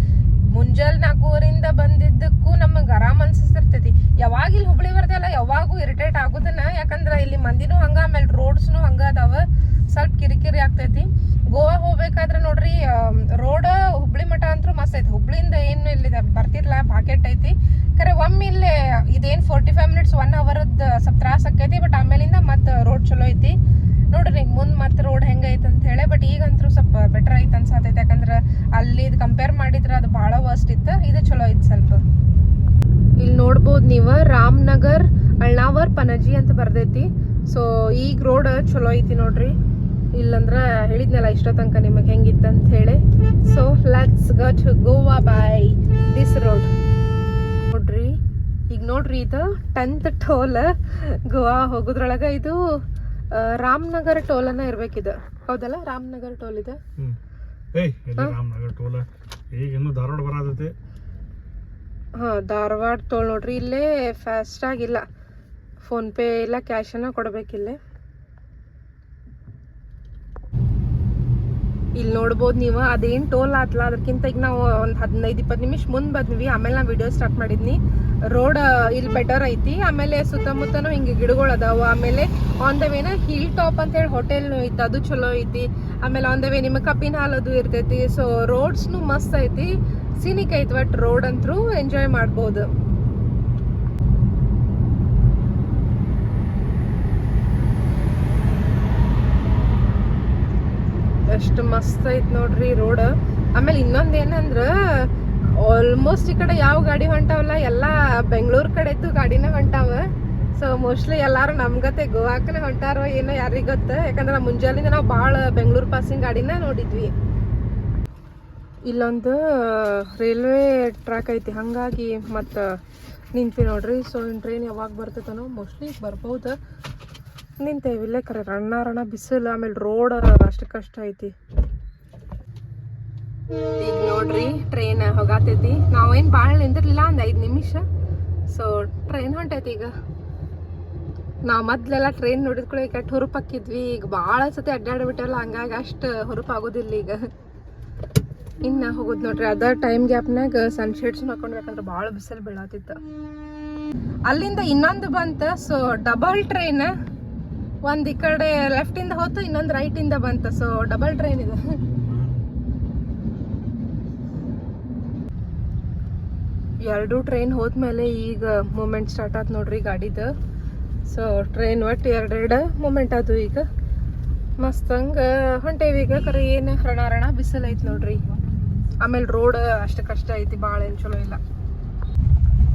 ಮುಂಜಾನೆ 4 ಬಂದಿದ್ದಕ್ಕೂ ನಮಗೆ ಆರಾಮ್ ಅನ್ಸಿರ್ತೈತಿ. ಯಾವಾಗ ಇಲ್ಲಿ ಹುಬ್ಳಿ ಬರ್ತಲ್ಲ ಯಾವಾಗೂ ಇರಿಟೇಟ್ ಆಗೋದನ್ನ. ಯಾಕಂದ್ರೆ ಇಲ್ಲಿ ಮಂದಿನೂ ಹಂಗ, ಆಮೇಲೆ ರೋಡ್ಸ್ನು ಹಂಗ ಅದಾವ, ಸ್ವಲ್ಪ ಕಿರಿಕಿರಿ ಆಗ್ತೈತಿ. ಗೋವಾ ಹೋಗ್ಬೇಕಾದ್ರೆ ನೋಡ್ರಿ ರೋಡ್ ಹುಬ್ಳಿ ಮಠ ಅಂತೂ ಮಸ್ತ್ ಐತಿ. ಹುಬ್ಳಿಯಿಂದ ಏನು ಇಲ್ಲಿ ಬರ್ತಿರ್ಲ ಪಾಕೆಟ್ ಐತಿ ಖರೆ. ಒಮ್ಮೆ ಇಲ್ಲೇ ಇದೇನು 45 ಮಿನಿಟ್ಸ್ 1 ಅವರ್ದ ಸ್ವಲ್ಪ ತ್ರಾಸ ಆಕೈತಿ. ಬಟ್ ಆಮೇಲಿಂದ ಮತ್ತೆ ರೋಡ್ ಚಲೋ ಐತಿ ನೋಡ್ರಿ. ಈಗ ಮುಂದೆ ಮತ್ತೆ ರೋಡ್ ಹೆಂಗೈತೆ ಅಂತ ಹೇಳಿ. ಬಟ್ ಈಗಂತೂ ಸ್ವಲ್ಪ ಬೆಟರ್ ಐತೆ ಅನ್ಸತೈತೆ. ಯಾಕಂದ್ರೆ ಅಲ್ಲಿ ಇದು ಕಂಪೇರ್ ಮಾಡಿದ್ರೆ ಅದು ಭಾಳ ವರ್ಸ್ಟ್ ಇತ್ತು, ಇದು ಚಲೋ ಐತಿ ಸ್ವಲ್ಪ. ಇಲ್ಲಿ ನೋಡ್ಬೋದು ನೀವು ರಾಮನಗರ್ ಅಳ್ನಾವರ್ ಪಣಜಿ ಅಂತ ಬರ್ದೈತಿ. ಸೊ ಈಗ ರೋಡ್ ಚಲೋ ಐತಿ ನೋಡ್ರಿ. ಇಲ್ಲಂದ್ರೆ ಹೇಳಿದ್ನಲ್ಲ ಇಷ್ಟೋ ತನಕ ನಿಮಗೆ ಹೆಂಗಿತ್ತಂತ ಹೇಳಿ. So let's go to Goa by this road. ನೋಡ್ರಿ ಈಗ ನೋಡ್ರಿ ಇದು 10th ಟೋಲ್ ಗೋವಾ ಹೋಗೋದ್ರೊಳಗೆ. ಇದು ರಾಮನಗರ ಟೋಲನ್ನ ಇರ್ಬೇಕಿದು, ಹೌದಲ್ಲ? ರಾಮನಗರ ಟೋಲ್ ಇದೆ. ರಾಮನಗರ ಟೋಲ್ ಈಗ ಇನ್ನು ಧಾರವಾಡ ಬರತೈತಿ. ಧಾರವಾಡ ಟೋಲ್ ನೋಡ್ರಿ. ಇಲ್ಲೇ ಫಾಸ್ಟ್ ಆಗಿಲ್ಲ, ಫೋನ್ ಪೇ ಇಲ್ಲ ಕ್ಯಾಶನ್ನ ಕೊಡ್ಬೇಕಿಲ್ಲೇ. ಇಲ್ಲಿ ನೋಡ್ಬೋದು ನೀವು ಅದೇನು ಟೋಲ್ ಆತ್ಲ ಅದಕ್ಕಿಂತ ಈಗ ನಾವು ಒಂದು 15-20 ನಿಮಿಷ ಮುಂದೆ ಬಂದ್ವಿ. ಆಮೇಲೆ ನಾನು ವಿಡಿಯೋ ಸ್ಟಾರ್ಟ್ ಮಾಡಿದ್ನಿ. ರೋಡ್ ಇಲ್ಲಿ ಬೆಟರ್ ಐತಿ. ಆಮೇಲೆ ಸುತ್ತಮುತ್ತನೂ ಹಿಂಗೆ ಗಿಡಗಳು ಅದಾವ. ಆಮೇಲೆ on the Vena hill top ಅಂತ ಹೇಳಿ ಹೋಟೆಲ್ನು ಐತಿ, ಅದು ಚಲೋ ಐತಿ. ಆಮೇಲೆ ಆನ್ ದ ವೇ ನಿಮಗೆ ಕಪ್ಪಿನ ಹಾಲು ಅದು ಇರ್ತೈತಿ. ಸೊ ರೋಡ್ಸ್ನು ಮಸ್ತ್ ಐತಿ, ಸೀನಿಕ್ ಐತಿ. ಬಟ್ ರೋಡ್ ಅಂತೂ ಎಂಜಾಯ್ ಮಾಡ್ಬೋದು. ಎಷ್ಟು ಮಸ್ತ್ ಐತಿ ನೋಡ್ರಿ ರೋಡ್. ಆಮೇಲೆ ಇನ್ನೊಂದು ಏನಂದ್ರೆ ಆಲ್ಮೋಸ್ಟ್ ಈ ಕಡೆ ಯಾವ ಗಾಡಿ ಹೊಂಟಾವಲ್ಲ ಎಲ್ಲ ಬೆಂಗಳೂರು ಕಡೆದ್ದು ಗಾಡಿನ ಹೊಂಟಾವ. ಸೊ ಮೋಸ್ಟ್ಲಿ ಎಲ್ಲಾರು ನಮ್ಗತೆ ಗೋವಾಕನೇ ಹೊಂಟಾರೋ ಏನೋ ಯಾರಿಗೆ ಗೊತ್ತ. ಯಾಕಂದ್ರೆ ಮುಂಜಾನಿಂದ ನಾವು ಭಾಳ ಬೆಂಗಳೂರು ಪಾಸಿಂಗ್ ಗಾಡಿನ ನೋಡಿದ್ವಿ. ಇಲ್ಲೊಂದು ರೈಲ್ವೆ ಟ್ರ್ಯಾಕ್ ಐತಿ, ಹಾಗಾಗಿ ಮತ್ತು ನಿಂತಿ ನೋಡ್ರಿ. ಸೊ ಇನ್ನು ಟ್ರೈನ್ ಯಾವಾಗ ಬರ್ತೈತನೋ, ಮೋಸ್ಟ್ಲಿ ಬರ್ಬೋದು. ನಿಂತೇವಿ ಇಲ್ಲೇ ಕರೆ ರಣ್ಣ ಬಿಸಿಲು. ಆಮೇಲೆ ರೋಡ್ ಅಷ್ಟಕ್ಕಷ್ಟ ಐತಿ. ಈಗ ನೋಡ್ರಿ ಟ್ರೈನ್ ಹೋಗಾತೈತಿ. ನಾವೇನು ಭಾಳ ನಿಂದಿರ್ಲಿಲ್ಲ, ಒಂದು 5 ನಿಮಿಷ. ಸೊ ಟ್ರೈನ್ ಹೊಂಟೈತಿ ಈಗ. ನಾವು ಮೊದ್ಲೆಲ್ಲ ಟ್ರೈನ್ ನೋಡಿದ ಕೂಡ ಕೆಟ್ಟ ಹುರುಪು ಹಾಕಿದ್ವಿ. ಈಗ ಭಾಳ ಸತಿ ಅಡ್ಡಾಡ್ಬಿಟ್ಟಲ್ಲ, ಹಂಗಾಗಿ ಅಷ್ಟು ಹುರುಪು ಆಗೋದಿಲ್ಲ ಈಗ. ಇನ್ನು ಹೋಗೋದು ನೋಡ್ರಿ. ಅದ ಟೈಮ್ ಗ್ಯಾಪ್ನಾಗ ಸನ್ಶೇಡ್ಸ್ ಹಾಕೊಂಡ್ಬೇಕಂದ್ರೆ ಭಾಳ ಬಿಸಿಲು ಬೀಳಾತಿತ್ತು. ಅಲ್ಲಿಂದ ಇನ್ನೊಂದು ಬಂತು. ಸೊ ಡಬಲ್ ಟ್ರೈನ್, ಒಂದು ಈ ಕಡೆ ಲೆಫ್ಟಿಂದ ಹೋತು, ಇನ್ನೊಂದು ರೈಟಿಂದ ಬಂತು. ಸೊ ಡಬಲ್ ಟ್ರೈನ್ ಇದೆ. ಎರಡು ಟ್ರೈನ್ ಹೋದ್ಮೇಲೆ ಈಗ ಮೂಮೆಂಟ್ ಸ್ಟಾರ್ಟ್ ಆಯ್ತು ನೋಡ್ರಿ ಗಾಡಿದು. ಸೊ ಟ್ರೈನ್ ಒಟ್ಟು 2 ಮೂಮೆಂಟ್ ಆಯ್ತು. ಈಗ ಮಸ್ತ್ ಹಂಗೆ ಹೊಂಟೇವಿ ಈಗ. ಕರೆ ಏನು ರಣ ಬಿಸಿಲು ಐತಿ ನೋಡ್ರಿ. ಆಮೇಲೆ ರೋಡ್ ಅಷ್ಟು ಕಷ್ಟ ಐತಿ, ಭಾಳ ಏನು ಚಲೋ ಇಲ್ಲ,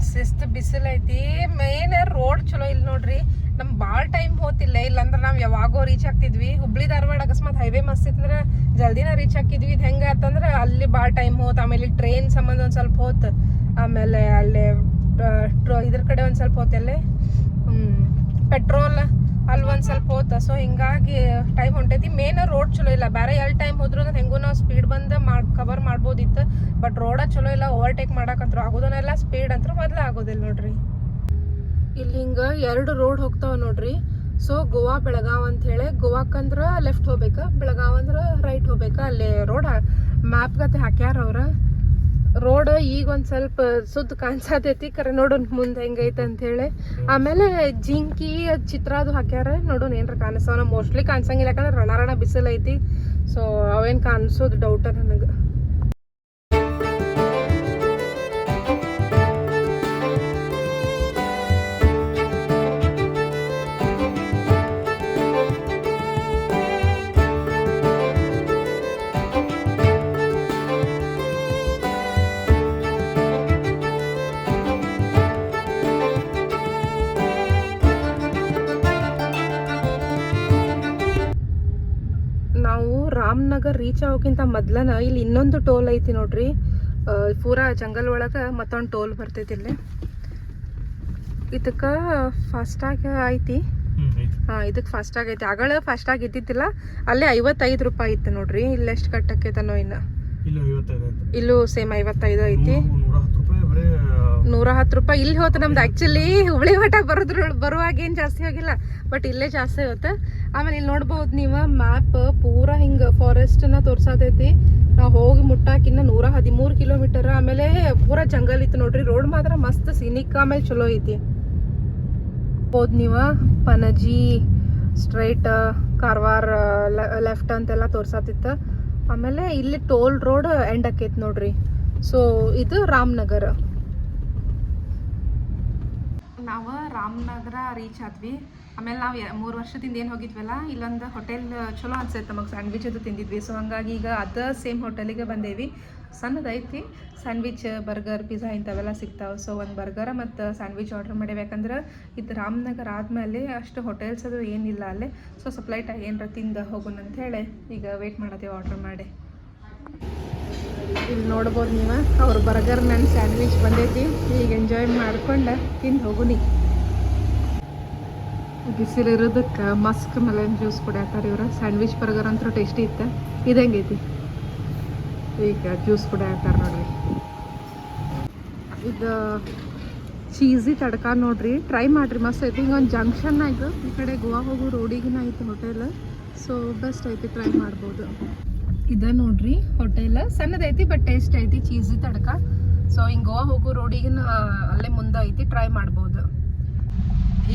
ಶಿಸ್ತು ಬಿಸಿಲು ಐತಿ. ಮೇನ್ ರೋಡ್ ಚಲೋ ಇಲ್ಲ ನೋಡ್ರಿ. ನಮ್ ಬಾಳ್ ಟೈಮ್ ಹೋತಿಲ್ಲ, ಇಲ್ಲಾಂದ್ರೆ ನಾವ್ ಯಾವಾಗೋ ರೀಚ್ ಆಗ್ತಿದ್ವಿ. ಹುಬ್ಳಿ ಧಾರವಾಡ ಅಕಸ್ಮಾತ್ ಹೈವೇ ಮಸ್ತ್ ಇತ್ತಂದ್ರೆ ಜಲ್ದಿನ ರೀಚ್ ಆಗ್ತಿದ್ವಿ. ಇದು ಹೆಂಗ ಆತಂದ್ರೆ ಅಲ್ಲಿ ಬಾಳ್ ಟೈಮ್ ಹೋತ್, ಆಮೇಲೆ ಟ್ರೈನ್ ಸಂಬಂಧ ಒಂದ್ ಸ್ವಲ್ಪ ಹೋತ್, ಆಮೇಲೆ ಅಲ್ಲಿ ಇದ್ರ ಕಡೆ ಒಂದ್ ಸ್ವಲ್ಪ ಹೋತಲ್ಲೇ ಪೆಟ್ರೋಲ್ ಅಲ್ಲಿ ಒಂದ್ ಸ್ವಲ್ಪ ಹೋತ. ಸೊ ಹಿಂಗಾಗಿ ಟೈಮ್ ಹೊಂಟೈತಿ. ಮೇನ್ ರೋಡ್ ಚಲೋ ಇಲ್ಲ. ಬೇರೆ ಎಲ್ಲಿ ಟೈಮ್ ಹೋದ್ರು ಅಂದ್ರೆ ಹೆಂಗೂ ನಾವು ಸ್ಪೀಡ್ ಬಂದು ಕವರ್ ಮಾಡ್ಬೋದಿತ್ತು. ಬಟ್ ರೋಡ ಚಲೋ ಇಲ್ಲ, ಓವರ್ಟೇಕ್ ಮಾಡಕಂತ್ರು ಆಗೋದನ್ನೆಲ್ಲ, ಸ್ಪೀಡ್ ಅಂತೂ ಮೊದ್ಲು ಆಗೋದಿಲ್ಲ ನೋಡ್ರಿ. ಇಲ್ಲಿ ಹಿಂಗ 2 ರೋಡ್ ಹೋಗ್ತಾವ ನೋಡ್ರಿ. ಸೊ ಗೋವಾ ಬೆಳಗಾವ್ ಅಂತ ಹೇಳಿ, ಗೋವಾಕ್ಕಂದ್ರ ಲೆಫ್ಟ್ ಹೋಗ್ಬೇಕಾ, ಬೆಳಗಾವ್ ಅಂದ್ರ ರೈಟ್ ಹೋಗ್ಬೇಕಾ. ಅಲ್ಲಿ ರೋಡ್ ಮ್ಯಾಪ್ ಗತೆ ಹಾಕ್ಯಾರ ಅವ್ರ. ರೋಡ್ ಈಗ ಒಂದ್ ಸ್ವಲ್ಪ ಸುದ್ದ ಕಾಣಿಸತೈತಿ, ಕರೆ ನೋಡೋಣ ಮುಂದೆ ಹೆಂಗೈತೆ ಅಂತ ಹೇಳಿ. ಆಮೇಲೆ ಜಿಂಕಿ ಚಿತ್ರ ಅದು ಹಾಕ್ಯಾರ, ನೋಡೋಣ ಏನ್ರ ಕಾಣಿಸ್ತಾವ. ಮೋಸ್ಟ್ಲಿ ಕಾಣಿಸಂಗಿಲ್ಲ, ಯಾಕಂದ್ರೆ ರಣ ಬಿಸಿಲು ಐತಿ. ಸೊ ಅವೇನ್ ಕಾಣಿಸೋದು ಡೌಟ ನನಗೆ. ನಾವು ರಾಮನಗರ್ ರೀಚ್ ಆಗೋಕ್ಕಿಂತ ಮೊದ್ಲನ ಇಲ್ಲಿ ಇನ್ನೊಂದು ಟೋಲ್ ಐತಿ ನೋಡ್ರಿ. ಪೂರಾ ಜಂಗಲ್ ಒಳಗೆ ಮತ್ತೊಂದು ಟೋಲ್ ಬರ್ತೈತಿ ಇಲ್ಲಿ. ಇದಕ್ಕೆ ಫಾಸ್ಟಾಗ್ ಐತಿ. ಇದಕ್ಕೆ ಫಾಸ್ಟಾಗ್ ಐತಿ. ಆಗಳ ಫಾಸ್ಟಾಗ್ ಇದ್ದಿದ್ದಿಲ್ಲ. ಅಲ್ಲೇ 55 ರೂಪಾಯಿ ಇತ್ತು ನೋಡ್ರಿ. ಇಲ್ಲಿ ಎಷ್ಟು ಕಟ್ಟಕ್ಕೈತನೋ ಇನ್ನು. ಇಲ್ಲೂ ಸೇಮ್ 55 ಐತಿ. 110 ರೂಪಾಯಿ ಇಲ್ಲಿ ಹೋತ. ನಮ್ದು ಆಕ್ಚುಲಿ ಹುಬ್ಳಿ ಮಠ ಬರುವಾಗ ಏನ್ ಜಾಸ್ತಿ ಹೋಗಿಲ್ಲ, ಬಟ್ ಇಲ್ಲೇ ಜಾಸ್ತಿ ಹೋತ. ಆಮೇಲೆ ಇಲ್ಲಿ ನೋಡ್ಬಹುದು ನೀವು ಮ್ಯಾಪ್ ಪೂರಾ ಹಿಂಗ ಫಾರೆಸ್ಟ್ ನ ತೋರ್ಸಾತೈತಿ. ನಾವು ಹೋಗಿ ಮುಟ್ಟಾಕಿನ್ನ 113 ಕಿಲೋಮೀಟರ್. ಆಮೇಲೆ ಪೂರಾ ಜಂಗಲ್ ಇತ್ತು ನೋಡ್ರಿ. ರೋಡ್ ಮಾತ್ರ ಮಸ್ತ್ ಸೀನಿಕ್, ಆಮೇಲೆ ಚಲೋ ಐತಿ. ಹೋದ್ ನೀವ ಪನಜಿ ಸ್ಟ್ರೈಟ್, ಕಾರವಾರ ಲೆಫ್ಟ್ ಅಂತೆಲ್ಲ ತೋರ್ಸಾತಿತ್ತ. ಆಮೇಲೆ ಇಲ್ಲಿ ಟೋಲ್ ರೋಡ್ ಎಂಡ್ ಆಕೈತಿ ನೋಡ್ರಿ. ಸೊ ಇದು ರಾಮನಗರ. ನಾವು ರಾಮನಗರ ರೀಚ್ ಆದ್ವಿ. ಆಮೇಲೆ ನಾವು 3 ವರ್ಷದಿಂದ ಏನು ಹೋಗಿದ್ವಲ್ಲ, ಇಲ್ಲೊಂದು ಹೋಟೆಲ್ ಚಲೋ ಅನ್ಸೈತೆ ನಮಗೆ. ಸ್ಯಾಂಡ್ವಿಚ್ ಅದು ತಿಂದಿದ್ವಿ. ಸೊ ಹಂಗಾಗಿ ಈಗ ಅದ ಸೇಮ್ ಹೋಟೆಲಿಗೆ ಬಂದೇವಿ. ಸಣ್ಣದೈತಿ. ಸ್ಯಾಂಡ್ವಿಚ್, ಬರ್ಗರ್, ಪಿಜ್ಜಾ ಇಂಥವೆಲ್ಲ ಸಿಗ್ತಾವೆ. ಸೊ ಒಂದು ಬರ್ಗರ್ ಮತ್ತು ಸ್ಯಾಂಡ್ವಿಚ್ ಆರ್ಡರ್ ಮಾಡೇವಿ. ಯಾಕಂದ್ರೆ ಇದು ರಾಮನಗರ ಆದಮೇಲೆ ಅಷ್ಟು ಹೋಟೆಲ್ಸ್ ಅದು ಏನಿಲ್ಲ ಅಲ್ಲೇ. ಸೊ ಸಪ್ಲೈಟ್ ಏನರ ತಿಂದು ಹೋಗೋಣ ಅಂತ ಹೇಳಿ ಈಗ ವೆಯ್ಟ್ ಮಾಡತ್ತೇವೆ ಆರ್ಡರ್ ಮಾಡಿ. ಇಲ್ಲಿ ನೋಡ್ಬೋದು ನೀವು, ಅವ್ರ ಬರ್ಗರ್ ನನ್ನ ಸ್ಯಾಂಡ್ವಿಚ್ ಬಂದೈತಿ. ಈಗ ಎಂಜಾಯ್ ಮಾಡ್ಕೊಂಡು ತಿಂದು ಹೋಗುನಿ. ಬಿಸಿಲಿರೋದಕ್ಕೆ ಮಸ್ಕ್ ಮೆಲನ್ ಜ್ಯೂಸ್ ಕುಡಿಯತ್ತಾರೆ ಇವ್ರು. ಸ್ಯಾಂಡ್ವಿಚ್ ಬರ್ಗರ್ ಅಂತೂ ಟೇಸ್ಟಿ ಇತ್ತು. ಇದು ಹೆಂಗೈತಿ? ಈಗ ಜ್ಯೂಸ್ ಕುಡಿಯತ್ತಾರೆ ನೋಡ್ರಿ. ಇದು ಚೀಸಿ ತಡ್ಕ ನೋಡ್ರಿ, ಟ್ರೈ ಮಾಡ್ರಿ, ಮಸ್ತ್ ಐತಿ. ಹಿಂಗೊಂದು ಜಂಕ್ಷನ್ನಾಗ ಈ ಕಡೆ ಗೋವಾ ಹೋಗೋ ರೋಡಿಗಿನ ಐತಿ ಹೋಟೆಲ್. ಸೊ ಬೆಸ್ಟ್ ಐತಿ, ಟ್ರೈ ಮಾಡ್ಬೋದು. ಇದ ನೋಡ್ರಿ ಹೋಟೆಲ್, ಸಣ್ಣದೈತಿ ಬಟ್ ಟೇಸ್ಟ್ ಐತಿ. ಚೀಸಿ ತಡ್ಕ. ಸೊ ಹಿಂಗೆ ಗೋವಾ ಹೋಗೋ ರೋಡಿಗಿನ ಅಲ್ಲೇ ಮುಂದೆ ಐತಿ, ಟ್ರೈ ಮಾಡ್ಬೋದು.